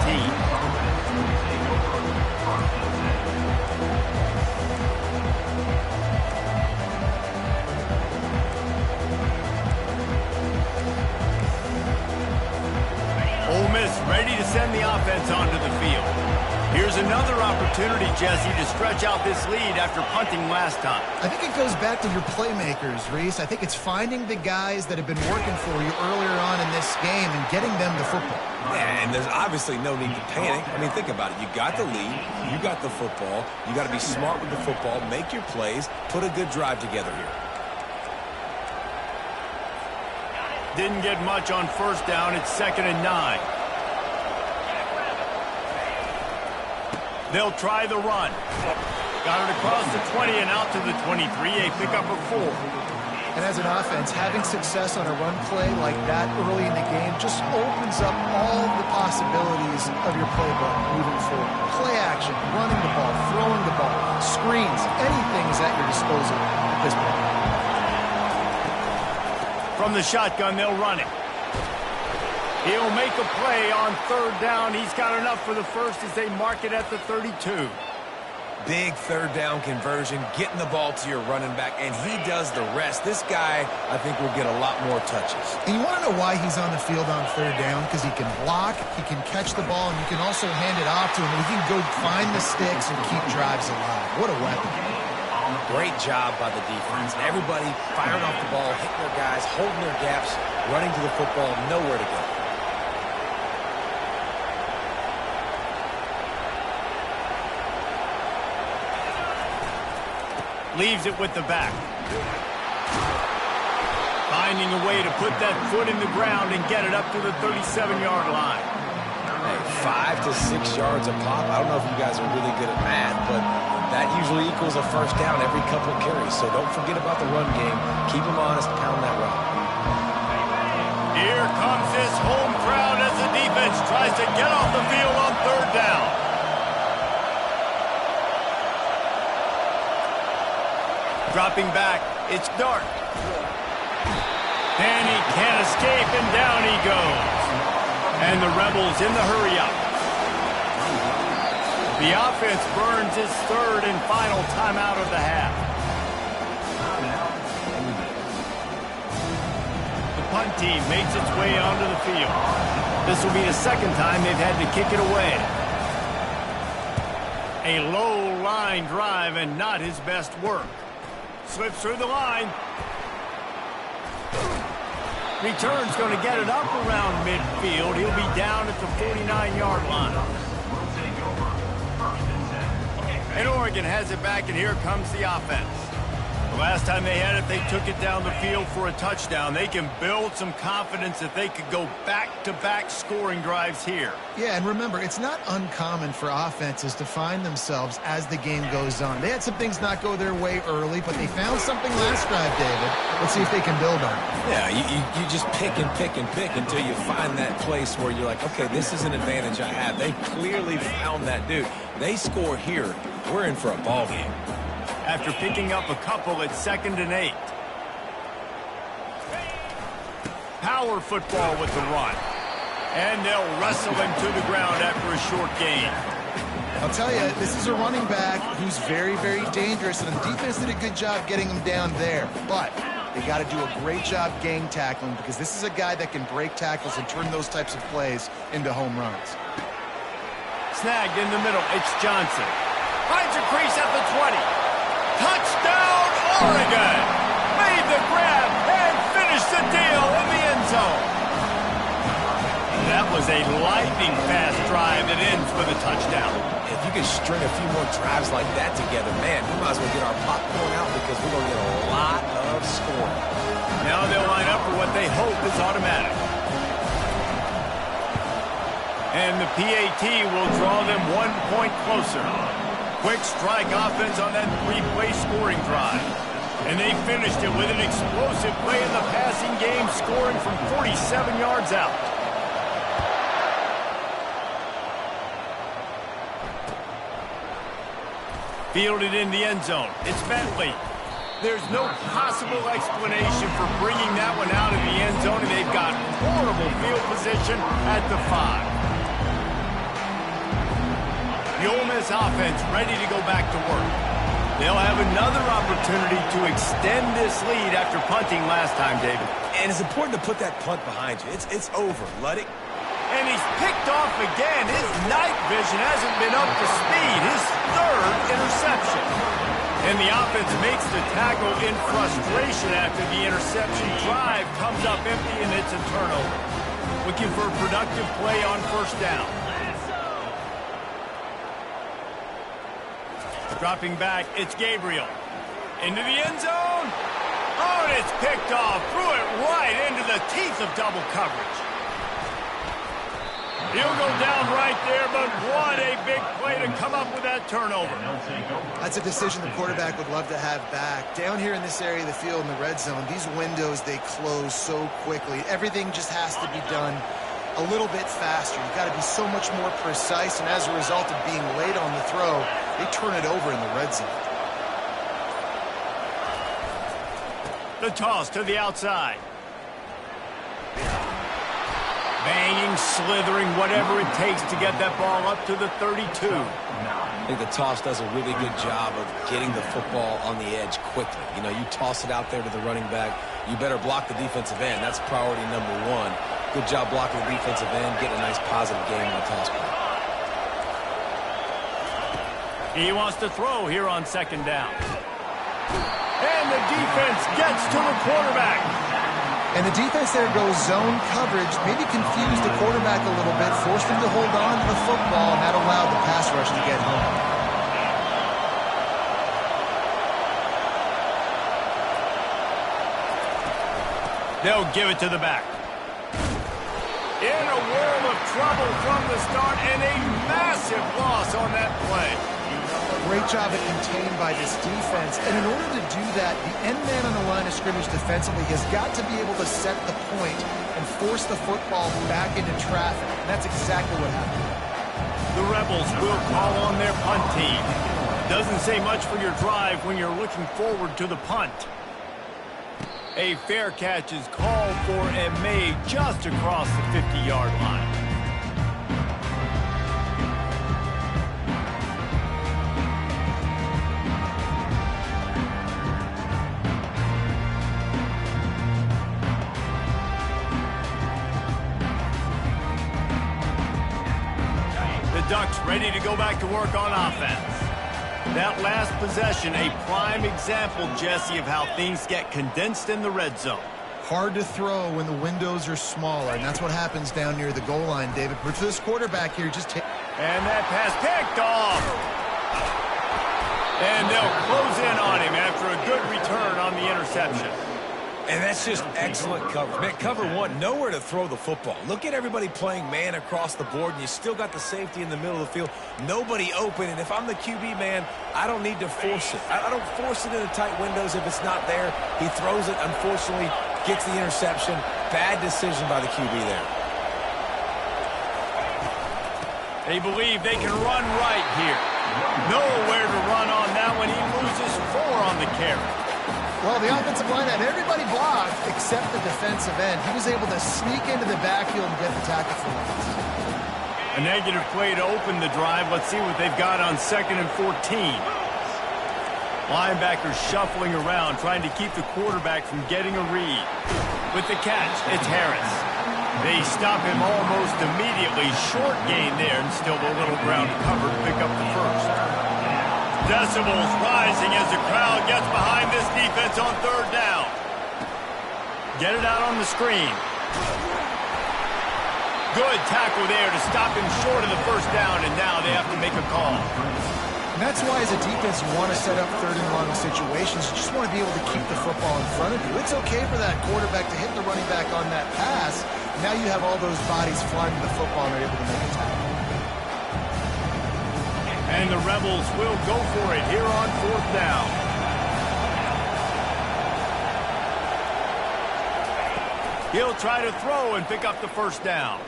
Ole Miss ready to send the offense onto the field. Here's another opportunity, Jesse, to stretch out this lead after punting last time. I think it goes back to your playmakers, Reese. I think it's finding the guys that have been working for you earlier on in this game and getting them the football. Yeah, and there's obviously no need to panic. I mean, think about it. You got the lead. You got the football. You got to be smart with the football. Make your plays. Put a good drive together here. Didn't get much on first down. It's 2nd and 9. They'll try the run. Got it across the 20 and out to the 23. A pickup of 4. And as an offense, having success on a run play like that early in the game just opens up all the possibilities of your playbook moving forward. Play action, running the ball, throwing the ball, screens, anything is at your disposal at this point. From the shotgun, they'll run it. He'll make a play on 3rd down. He's got enough for the first as they mark it at the 32. Big 3rd down conversion, getting the ball to your running back, and he does the rest. This guy, I think, will get a lot more touches. And you want to know why he's on the field on 3rd down? Because he can block, he can catch the ball, and you can also hand it off to him. He can go find the sticks and keep drives alive. What a weapon. Great job by the defense. Everybody firing off the ball, hitting their guys, holding their gaps, running to the football, nowhere to go. Leaves it with the back. Finding a way to put that foot in the ground and get it up to the 37-yard line. Hey, 5 to 6 yards a pop. I don't know if you guys are really good at math, but that usually equals a first down every couple of carries. So don't forget about the run game. Keep them honest, pound that rock. Here comes this home crowd as the defense tries to get off the field on 3rd down. Dropping back, it's Dart. And he can't escape, and down he goes. And the Rebels in the hurry-up. The offense burns its 3rd and final timeout of the half. The punt team makes its way onto the field. This will be the 2nd time they've had to kick it away. A low line drive and not his best work. Slips through the line. Return's going to get it up around midfield. He'll be down at the 49-yard line. And Oregon has it back, and here comes the offense. The last time they had it, they took it down the field for a touchdown. They can build some confidence that they could go back-to-back scoring drives here. Yeah, and remember, it's not uncommon for offenses to find themselves as the game goes on. They had some things not go their way early, but they found something last drive, David. Let's see if they can build on it. Yeah, you just pick and pick and pick until you find that place where you're like, okay, this is an advantage I have. They clearly found that dude. They score here. We're in for a ball game. After picking up a couple at 2nd and 8. Power football with the run. And they'll wrestle him to the ground after a short gain. I'll tell you, this is a running back who's very, very dangerous, and the defense did a good job getting him down there. But they got to do a great job gang tackling, because this is a guy that can break tackles and turn those types of plays into home runs. Snagged in the middle. It's Johnson. Finds a crease at the 20. Touchdown, Oregon! Made the grab and finished the deal in the end zone. That was a lightning-fast drive that ends with a touchdown. If you can string a few more drives like that together, man, we might as well get our popcorn out, because we're going to get a lot of scoring. Now they'll line up for what they hope is automatic. And the PAT will draw them 1 point closer. Quick strike offense on that 3-play scoring drive. And they finished it with an explosive play in the passing game, scoring from 47 yards out. Fielded in the end zone. It's Bentley. There's no possible explanation for bringing that one out of the end zone, and they've got horrible field position at the 5. The Ole Miss offense ready to go back to work. They'll have another opportunity to extend this lead after punting last time, David. And it's important to put that punt behind you. It's over. Let it. And he's picked off again. His night vision hasn't been up to speed. His 3rd interception. And the offense makes the tackle in frustration after the interception. Drive comes up empty, and it's a turnover. Looking for a productive play on first down. Dropping back, it's Gabriel. Into the end zone. Oh, and it's picked off. Threw it right into the teeth of double coverage. He'll go down right there, but what a big play to come up with that turnover. That's a decision the quarterback would love to have back. Down here in this area of the field in the red zone, these windows, they close so quickly. Everything just has to be done a little bit faster. You've got to be so much more precise, and as a result of being late on the throw, they turn it over in the red zone. The toss to the outside. Banging, slithering, whatever it takes to get that ball up to the 32. I think the toss does a really good job of getting the football on the edge quickly. You know, you toss it out there to the running back, you better block the defensive end. That's priority number 1. Good job blocking the defensive end, getting a nice positive game on the toss play. He wants to throw here on second down. And the defense gets to the quarterback. And the defense there goes zone coverage, maybe confused the quarterback a little bit, forced him to hold on to the football, and that allowed the pass rush to get home. They'll give it to the back. In a world of trouble from the start, and a massive loss on that play. Great job at contained by this defense. And in order to do that, the end man on the line of scrimmage defensively has got to be able to set the point and force the football back into traffic. And that's exactly what happened. The Rebels will call on their punt team. Doesn't say much for your drive when you're looking forward to the punt. A fair catch is called for and made just across the 50-yard line. The Ducks ready to go back to work on offense. That last possession, a prime example, Jesse, of how things get condensed in the red zone. Hard to throw when the windows are smaller, and that's what happens down near the goal line, David. But for this quarterback here, just take... And that pass picked off. And they'll close in on him after a good return on the interception. And that's just excellent coverage. Man, cover 1, nowhere to throw the football. Look at everybody playing man across the board, and you still got the safety in the middle of the field. Nobody open, and if I'm the QB, man, I don't need to force it. I don't force it into tight windows if it's not there. He throws it, unfortunately, gets the interception. Bad decision by the QB there. They believe they can run right here. Nowhere to run on that one. He loses 4 on the carry. Well, the offensive line had everybody blocked except the defensive end. He was able to sneak into the backfield and get the tackle for once. A negative play to open the drive. Let's see what they've got on 2nd and 14. Linebackers shuffling around, trying to keep the quarterback from getting a read. With the catch, it's Harris. They stop him almost immediately. Short gain there, and still a little ground to cover to pick up the first. Decibels rising as the crowd gets behind this defense on 3rd down. Get it out on the screen. Good tackle there to stop him short of the first down, and now they have to make a call. And that's why, as a defense, you want to set up 3rd and long situations. You just want to be able to keep the football in front of you. It's okay for that quarterback to hit the running back on that pass. Now you have all those bodies flying to the football and are able to make a tackle. And the Rebels will go for it here on 4th down. He'll try to throw and pick up the first down.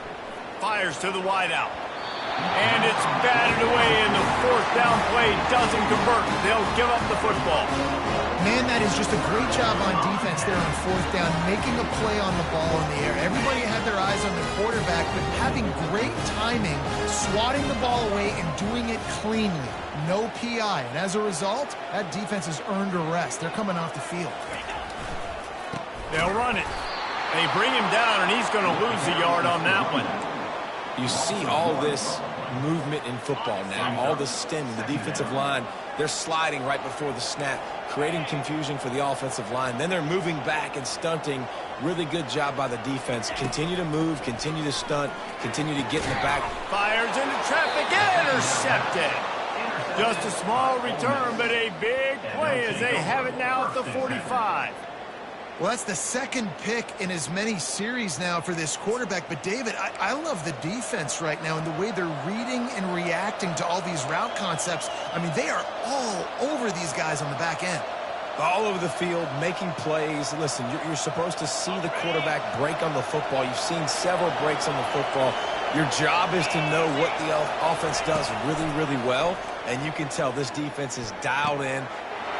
Fires to the wideout. And it's batted away, and the 4th down play doesn't convert. They'll give up the football. Man, that is just a great job on defense there on 4th down, making a play on the ball in the air. Everybody had their eyes on the quarterback, but having great timing, swatting the ball away and doing it cleanly. No PI. And as a result, that defense has earned a rest. They're coming off the field. They'll run it. They bring him down, and he's going to lose a yard on that one. You see all this movement in football now, all the stemming, the defensive line, they're sliding right before the snap, creating confusion for the offensive line. Then they're moving back and stunting. Really good job by the defense. Continue to move, continue to stunt, continue to get in the back. Fires into traffic, intercepted. Just a small return, but a big play as they have it now at the 45. Well, that's the 2nd pick in as many series now for this quarterback. But, David, I love the defense right now and the way they're reading and reacting to all these route concepts. I mean, they are all over these guys on the back end. All over the field, making plays. Listen, you're supposed to see the quarterback break on the football. You've seen several breaks on the football. Your job is to know what the offense does really, really well. And you can tell this defense is dialed in.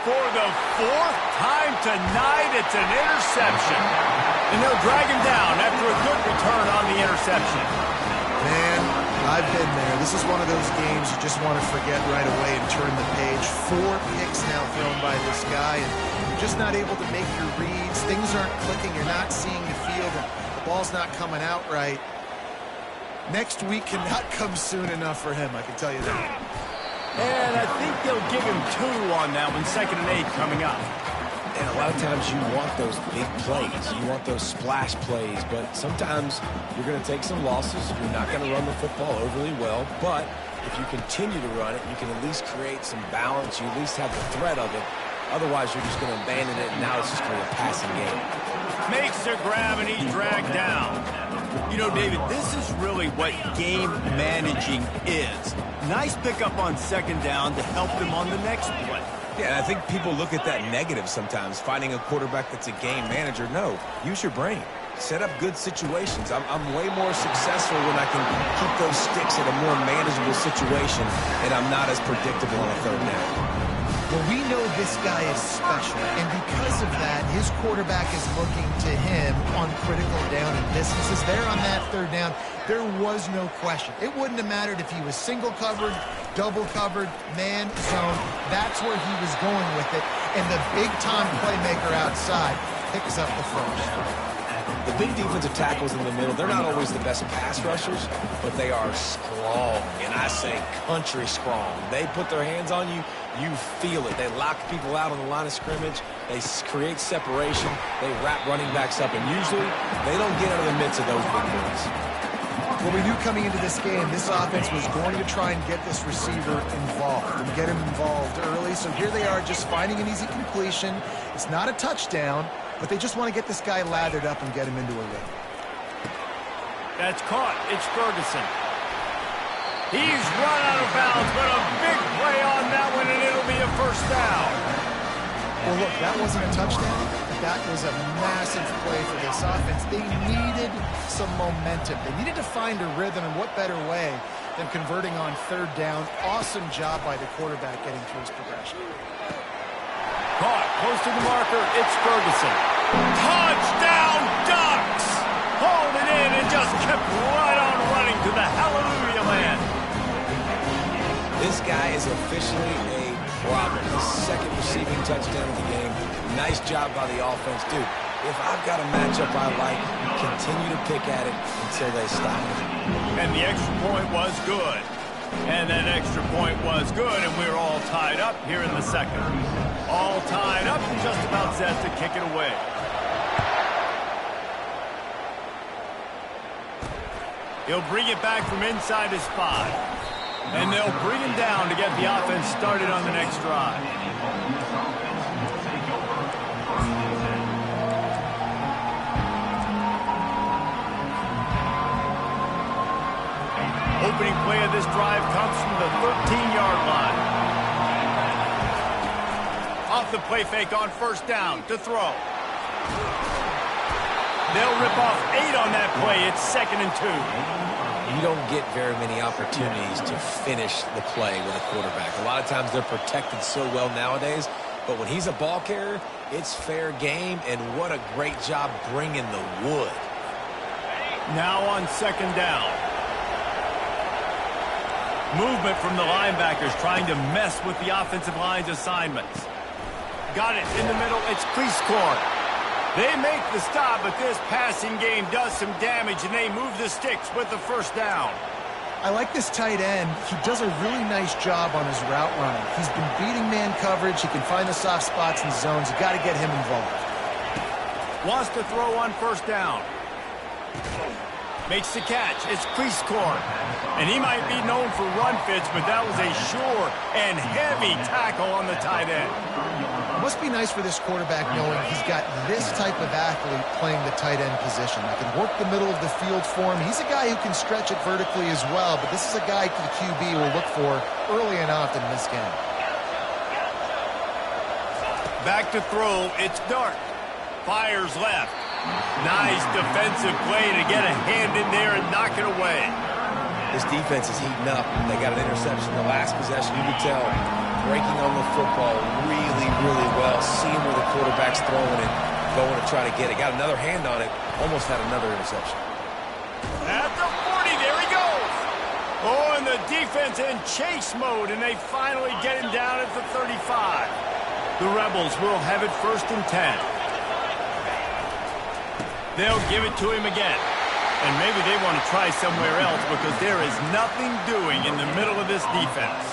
For the 4th time tonight, it's an interception. And they'll drag him down after a good return on the interception. Man, I've been there. This is one of those games you just want to forget right away and turn the page. 4 picks now thrown by this guy, and you're just not able to make your reads. Things aren't clicking. You're not seeing the field, and the ball's not coming out right. Next week cannot come soon enough for him, I can tell you that. And I think they'll give him 2 on that one, 2nd and 8 coming up. And a lot of times you want those big plays. You want those splash plays. But sometimes you're going to take some losses. You're not going to run the football overly well. But if you continue to run it, you can at least create some balance. You at least have the threat of it. Otherwise, you're just going to abandon it, and now it's just going to be a passing game. Makes the grab, and he's dragged down. You know, David, this is really what game managing is. Nice pickup on 2nd down to help them on the next play. Yeah, and I think people look at that negative sometimes, finding a quarterback that's a game manager. No, use your brain. Set up good situations. I'm way more successful when I can keep those sticks in a more manageable situation, and I'm not as predictable on a 3rd down. Well, we know this guy is special, and because of that, his quarterback is looking to him on critical down and distances. There on that 3rd down, there was no question. It wouldn't have mattered if he was single covered, double covered, man, zone. That's where he was going with it, and the big-time playmaker outside picks up the first. The big defensive tackles in the middle, they're not always the best pass rushers, but they are strong, and I say country strong. They put their hands on you, you feel it. They lock people out on the line of scrimmage. They create separation. They wrap running backs up, and usually they don't get out of the midst of those big boys. Well, we knew coming into this game, this offense was going to try and get this receiver involved and get him involved early. So here they are just finding an easy completion. It's not a touchdown, but they just want to get this guy lathered up and get him into a rhythm. That's caught. It's Ferguson. He's run out of bounds, but a big play on that one, and it'll be a first down. Well, look, that wasn't a touchdown. That was a massive play for this offense. They needed some momentum. They needed to find a rhythm, and what better way than converting on 3rd down. Awesome job by the quarterback getting through his progression. Caught close to the marker. It's Ferguson. Touchdown Ducks! Hauled it in and just kept right on running to the hallelujah land. This guy is officially a problem. His second receiving touchdown of the game. Nice job by the offense. Dude, if I've got a matchup I like, continue to pick at it until they stop it. And the extra point was good. And that extra point was good, and we're all tied up here in the second. All tied up and just about set to kick it away. He'll bring it back from inside his 5. And they'll bring him down to get the offense started on the next drive. Opening play of this drive comes from the 13-yard line. Off the play fake on first down to throw. They'll rip off 8 on that play. It's 2nd and 2. You don't get very many opportunities to finish the play with a quarterback. A lot of times they're protected so well nowadays, but when he's a ball carrier, it's fair game, and what a great job bringing the wood. Now on 2nd down. Movement from the linebackers trying to mess with the offensive line's assignments. Got it in the middle. It's Priestcourt. They make the stop, but this passing game does some damage, and they move the sticks with the first down. I like this tight end. He does a really nice job on his route running. He's been beating man coverage. He can find the soft spots and zones. You got to get him involved. Wants to throw on first down. Makes the catch. It's Priestcourt. And he might be known for run fits, but that was a sure and heavy tackle on the tight end. It must be nice for this quarterback knowing he's got this type of athlete playing the tight end position. He can work the middle of the field for him. He's a guy who can stretch it vertically as well, but this is a guy the QB will look for early and often in this game. Back to throw. It's Dart. Fires left. Nice defensive play to get a hand in there and knock it away. This defense is heating up. They got an interception the last possession. You could tell breaking on the football really, really well. Seeing where the quarterback's throwing it, going to try to get it. Got another hand on it. Almost had another interception. At the 40, there he goes. Oh, and the defense in chase mode, and they finally get him down at the 35. The Rebels will have it 1st and 10. They'll give it to him again. And maybe they want to try somewhere else because there is nothing doing in the middle of this defense.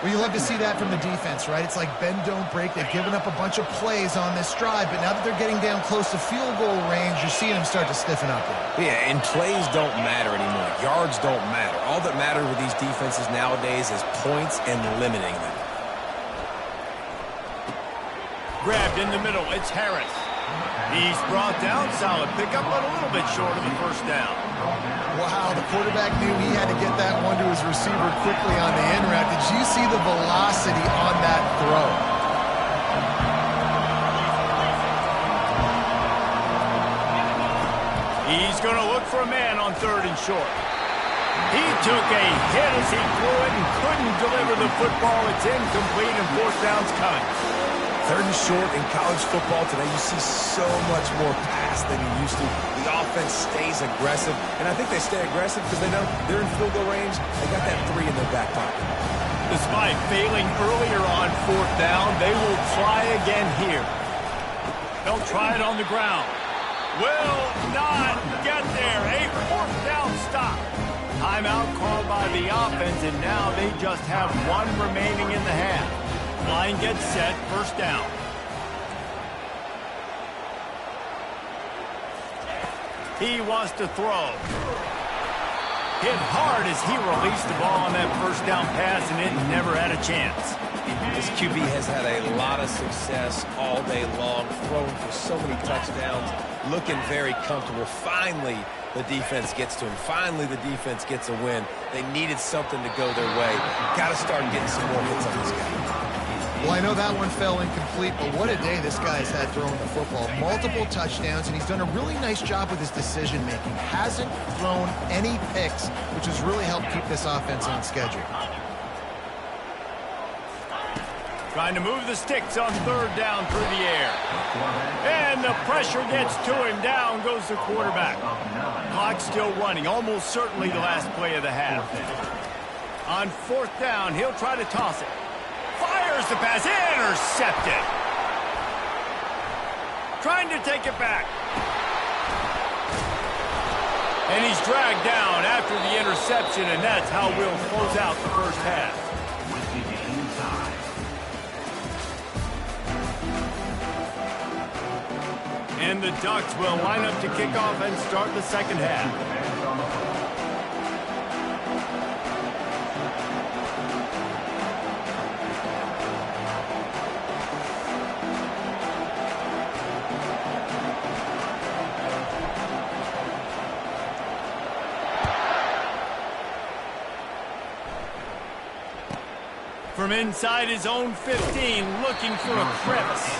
Well, you love to see that from the defense, right? It's like bend, don't break. They've given up a bunch of plays on this drive, but now that they're getting down close to field goal range, you're seeing them start to stiffen up there. Yeah, and plays don't matter anymore. Yards don't matter. All that matters with these defenses nowadays is points and limiting them. Grabbed in the middle. It's Harris. He's brought down. Solid pickup, but a little bit short of the first down. Wow, the quarterback knew he had to get that one to his receiver quickly on the in route. Did you see the velocity on that throw? He's going to look for a man on 3rd and short. He took a hit as he threw it and couldn't deliver the football. It's incomplete and 4th down's coming. 3rd and short in college football today, you see so much more pass than you used to. The offense stays aggressive, and I think they stay aggressive because they know they're in field goal range. They got that 3 in their back pocket. Despite failing earlier on 4th down, they will try again here. They'll try it on the ground. Will not get there. A 4th down stop. Timeout called by the offense, and now they just have 1 remaining in the half. Line gets set, 1st down. He wants to throw. Hit hard as he released the ball on that 1st down pass, and it never had a chance. This QB has had a lot of success all day long, throwing for so many touchdowns, looking very comfortable. Finally, the defense gets to him. Finally, the defense gets a win. They needed something to go their way. Got to start getting some more hits on this guy. Well, I know that one fell incomplete, but what a day this guy's had throwing the football. Multiple touchdowns, and he's done a really nice job with his decision-making. Hasn't thrown any picks, which has really helped keep this offense on schedule. Trying to move the sticks on third down through the air. And the pressure gets to him. Down goes the quarterback. Clock still running. Almost certainly the last play of the half. On fourth down, he'll try to toss it. Fires the pass. Intercepted. Trying to take it back. And he's dragged down after the interception, and that's how we'll close out the first half. And the Ducks will line up to kick off and start the second half. From inside his own 15, looking for a crevice.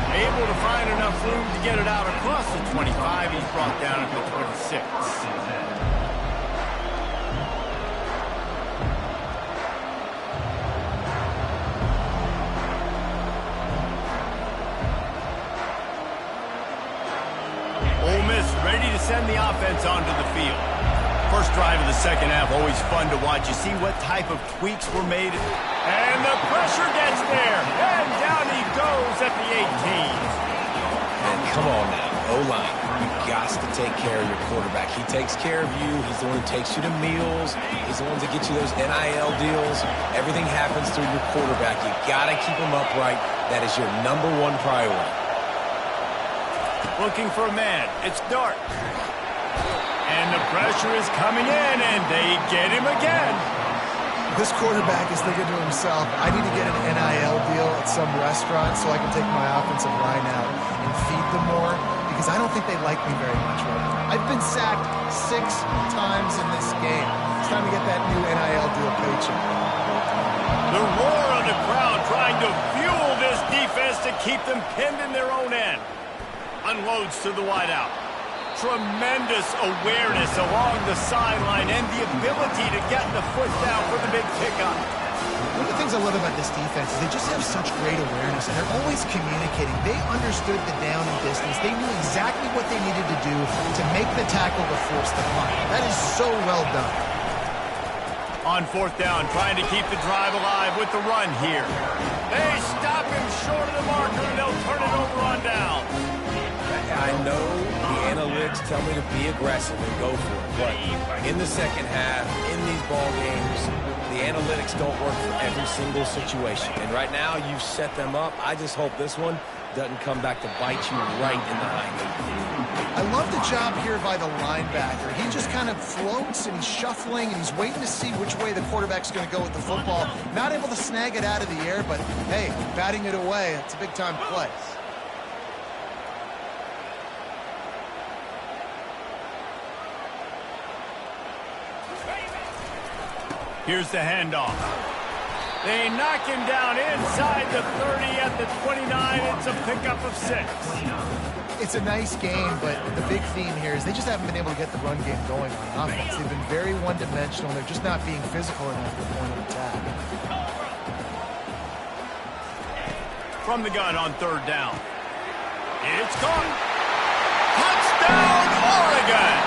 Able to find enough room to get it out across the 25. He's brought down at the 26. Ole Miss ready to send the offense onto the field. First drive of the second half, always fun to watch. You see what type of tweaks were made. And the pressure gets there. And down he goes at the 18. And come on now, O-line. You've got to take care of your quarterback. He takes care of you. He's the one who takes you to meals. He's the one that gets you those NIL deals. Everything happens through your quarterback. You got to keep him upright. That is your #1 priority. Looking for a man. It's Dart. And the pressure is coming in, and they get him again. This quarterback is thinking to himself, I need to get an NIL deal at some restaurant so I can take my offensive line out and feed them more, because I don't think they like me very much right now. I've been sacked 6 times in this game. It's time to get that new NIL deal paycheck. The roar of the crowd trying to fuel this defense to keep them pinned in their own end. Unloads to the wideout. Tremendous awareness along the sideline and the ability to get the foot down for the big pickup. One of the things I love about this defense is they just have such great awareness, and they're always communicating. They understood the down and distance. They knew exactly what they needed to do to make the tackle to force the punt. That is so well done. On fourth down, trying to keep the drive alive with the run here. They stop him short of the marker, and they'll turn it over on down. I know the analytics tell me to be aggressive and go for it, but in the second half, in these ball games, the analytics don't work for every single situation. And right now, you've set them up. I just hope this one doesn't come back to bite you right in the hind leg. I love the job here by the linebacker. He just kind of floats and he's shuffling and he's waiting to see which way the quarterback's going to go with the football. Not able to snag it out of the air, but hey, batting it away, it's a big-time play. Here's the handoff. They knock him down inside the 30 at the 29. It's a pickup of 6. It's a nice game, but the big theme here is they just haven't been able to get the run game going on offense. They've been very one-dimensional. They're just not being physical enough at the point of attack. From the gun on third down. It's gone. Touchdown, Oregon!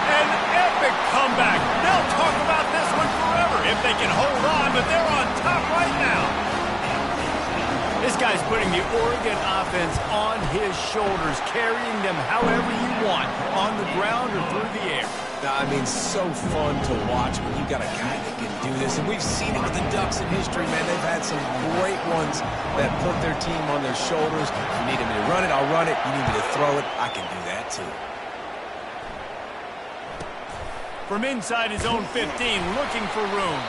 An epic comeback. They'll talk about this one forever if they can hold on, but they're on top right now. This guy's putting the Oregon offense on his shoulders, carrying them however you want, on the ground or through the air. I mean, so fun to watch when you got a guy that can do this. And we've seen it with the Ducks in history, man. They've had some great ones that put their team on their shoulders. You need me to run it, I'll run it. You need me to throw it, I can do that too. From inside his own 15, looking for room.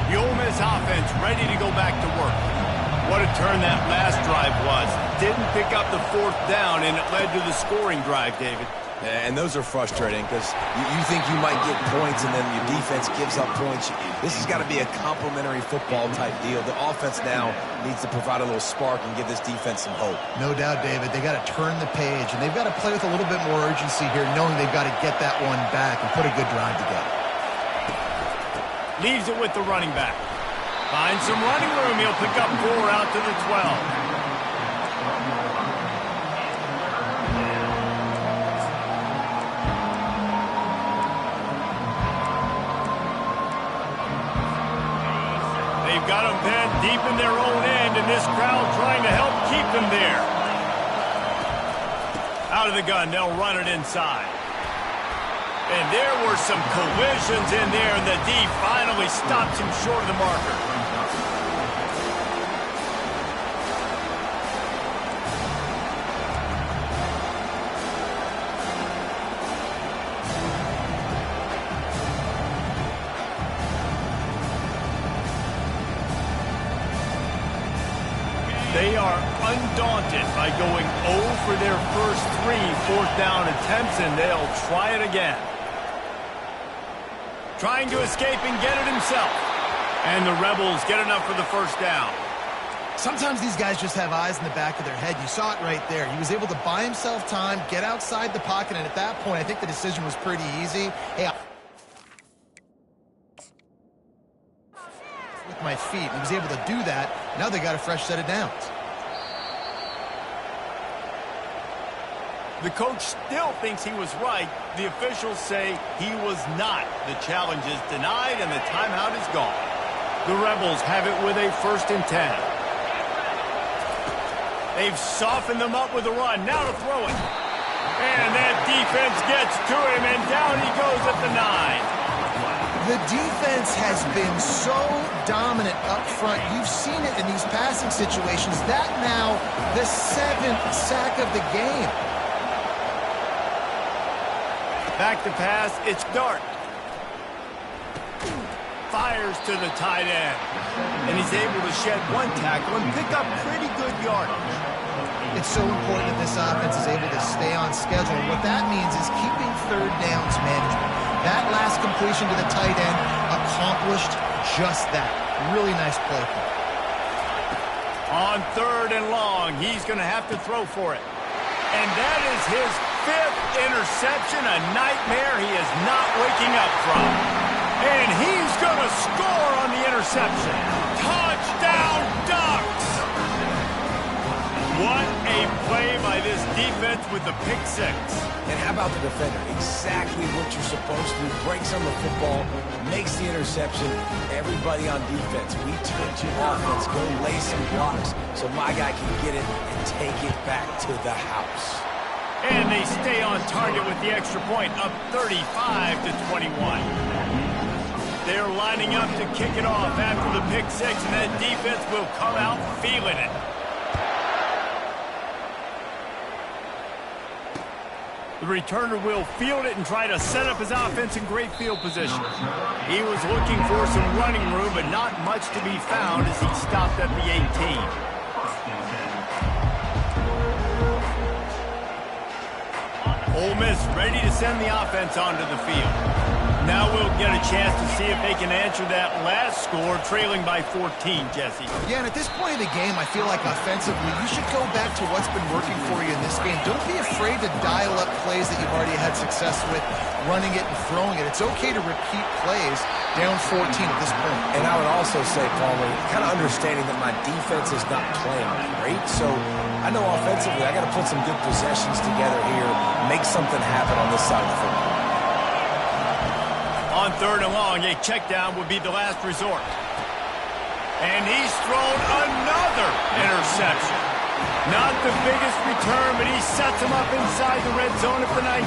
The Ole Miss offense ready to go back to work. What a turn that last drive was. Didn't pick up the fourth down, and it led to the scoring drive, David. And those are frustrating because you think you might get points and then your defense gives up points. This has got to be a complementary football type deal. The offense now needs to provide a little spark and give this defense some hope. No doubt, David. They got to turn the page, and they've got to play with a little bit more urgency here, knowing they've got to get that one back and put a good drive together. Leaves it with the running back. Finds some running room. He'll pick up 4 out to the 12. Got them pinned deep in their own end, and this crowd trying to help keep them there. Out of the gun, they'll run it inside. And there were some collisions in there, and the D finally stops him short of the marker. They are undaunted by going 0 for their first 3 fourth down attempts, and they'll try it again. Trying to escape and get it himself. And the Rebels get enough for the first down. Sometimes these guys just have eyes in the back of their head. You saw it right there. He was able to buy himself time, get outside the pocket, and at that point, I think the decision was pretty easy. Hey, with my feet. He was able to do that. Now they got a fresh set of downs. The coach still thinks he was right. The officials say he was not. The challenge is denied and the timeout is gone. The Rebels have it with a 1st and 10. They've softened them up with a run. Now to throw it. And that defense gets to him, and down he goes at the 9. The defense has been so dominant up front. You've seen it in these passing situations. That now the 7th sack of the game. Back to pass. It's Dart. Fires to the tight end. And he's able to shed 1 tackle and pick up pretty good yardage. It's so important that this offense is able to stay on schedule. And what that means is keeping 3rd downs manageable. That last completion to the tight end accomplished just that. Really nice play. On 3rd and long, he's going to have to throw for it. And that is his 5th interception, a nightmare he is not waking up from. And he's going to score on the interception. Touchdown, Ducks! What a play by this defense with the pick 6. And how about the defender? Exactly what you're supposed to do. Breaks on the football, makes the interception. Everybody on defense, we told you offense, go lay some blocks so my guy can get it and take it back to the house. And they stay on target with the extra point, up 35-21. They're lining up to kick it off after the pick 6, and that defense will come out feeling it. The returner will field it and try to set up his offense in great field position. He was looking for some running room, but not much to be found as he stopped at the 18. Ole Miss ready to send the offense onto the field. Now we'll get a chance to see if they can answer that last score, trailing by 14, Jesse. Yeah, and at this point of the game, I feel like offensively, you should go back to what's been working for you in this game. Don't be afraid to dial up plays that you've already had success with, running it and throwing it. It's okay to repeat plays down 14 at this point. And I would also say, Palmer, kind of understanding that my defense is not playing great, so I know offensively I got to put some good possessions together here, make something happen on this side of the football. On 3rd and long, a check down would be the last resort. And he's thrown another interception. Not the biggest return, but he sets him up inside the red zone at the 19.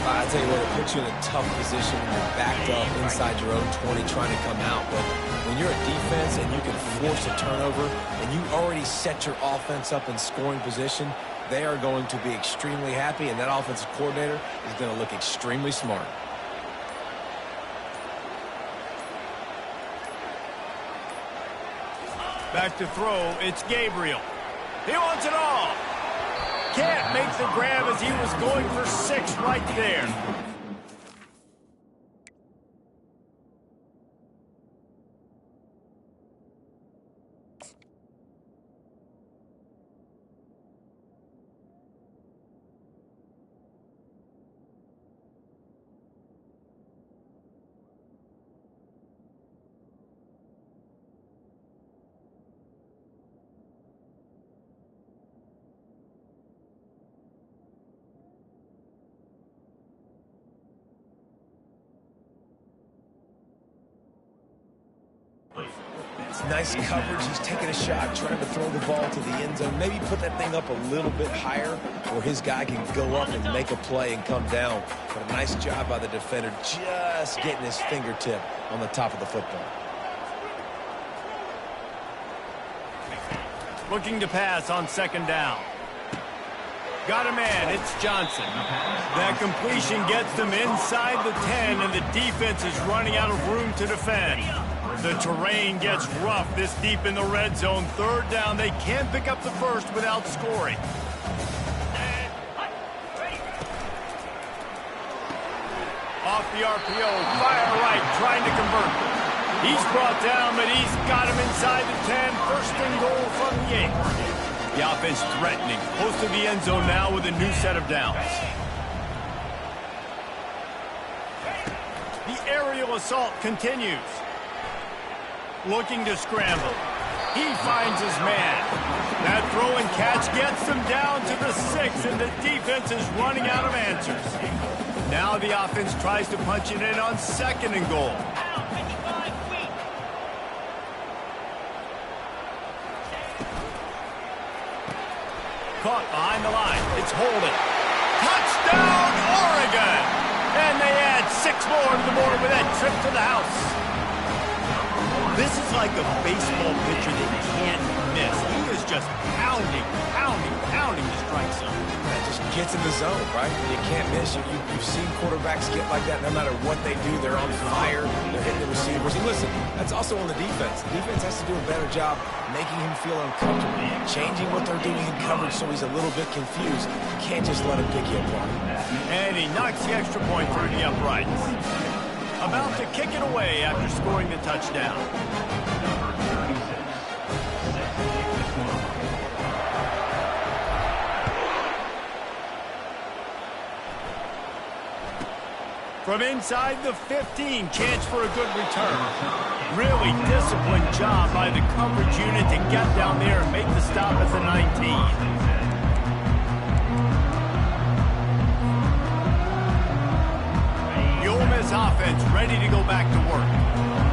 I tell you what, it puts you in a tough position when you're backed up inside your own 20 trying to come out. But when you're a defense and you can force a turnover and you already set your offense up in scoring position, they are going to be extremely happy, and that offensive coordinator is going to look extremely smart. Back to throw, it's Gabriel. He wants it all. Can't make the grab as he was going for 6 right there. It's nice coverage. He's taking a shot, trying to throw the ball to the end zone. Maybe put that thing up a little bit higher where his guy can go up and make a play and come down. But a nice job by the defender just getting his fingertip on the top of the football. Looking to pass on 2nd down. Got a man, it's Johnson. That completion gets them inside the 10, and the defense is running out of room to defend. The terrain gets rough this deep in the red zone. 3rd down, they can't pick up the first without scoring. Off the RPO, fire right, trying to convert. He's brought down, but he's got him inside the 10. 1st and goal from the 8. The offense threatening, close to the end zone now with a new set of downs. The aerial assault continues. Looking to scramble. He finds his man. That throw and catch gets them down to the 6, and the defense is running out of answers. Now the offense tries to punch it in on 2nd and goal. Caught behind the line. It's holding. Touchdown, Oregon! And they add 6 more to the board with that trip to the house. This is like a baseball pitcher that you can't miss. He is just pounding the strike zone. That just gets in the zone, right? You can't miss. You've seen quarterbacks get like that no matter what they do. They're on fire. They're hitting the receivers. And listen, that's also on the defense. The defense has to do a better job making him feel uncomfortable, changing what they're doing in coverage so he's a little bit confused. You can't just let him pick you apart. And he knocks the extra point through the uprights. About to kick it away after scoring the touchdown. From inside the 15, chance for a good return. Really disciplined job by the coverage unit to get down there and make the stop at the 19. Offense ready to go back to work.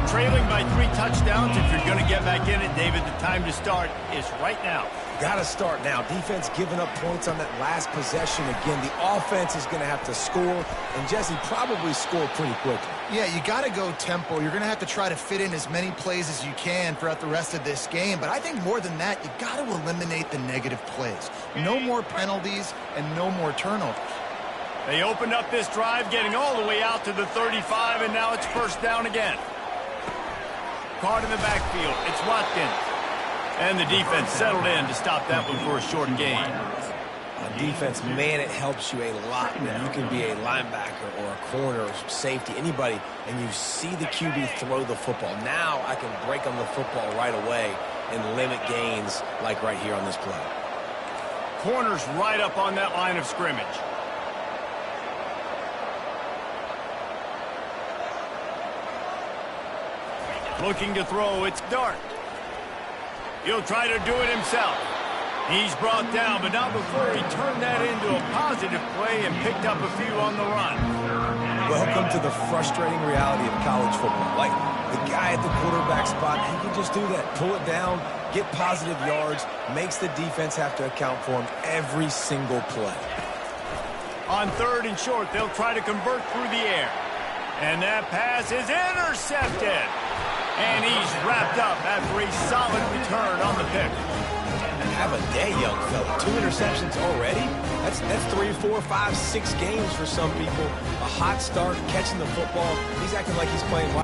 Trailing by 3 touchdowns. If you're going to get back in it, David, the time to start is right now. Got to start now. Defense giving up points on that last possession. Again, the offense is going to have to score, and Jesse probably score pretty quickly. Yeah, you got to go tempo. You're going to have to try to fit in as many plays as you can throughout the rest of this game, but I think more than that, you got to eliminate the negative plays. No more penalties and no more turnovers. They opened up this drive, getting all the way out to the 35, and now it's 1st down again. Caught in the backfield. It's Watkins. And the defense settled in to stop that one for a short gain. On defense, man, it helps you a lot when you can be a linebacker or a corner or safety, anybody, and you see the QB throw the football. Now I can break on the football right away and limit gains like right here on this play. Corner's right up on that line of scrimmage. Looking to throw, it's Dart. He'll try to do it himself. He's brought down, but not before he turned that into a positive play and picked up a few on the run. Welcome to the frustrating reality of college football. Like, the guy at the quarterback spot, he can just do that. Pull it down, get positive yards, makes the defense have to account for him every single play. On 3rd and short, they'll try to convert through the air. And that pass is intercepted. And he's wrapped up after a solid return on the pick. Have a day, young fella. 2 interceptions already? That's 3, 4, 5, 6 games for some people. A hot start, catching the football. He's acting like he's playing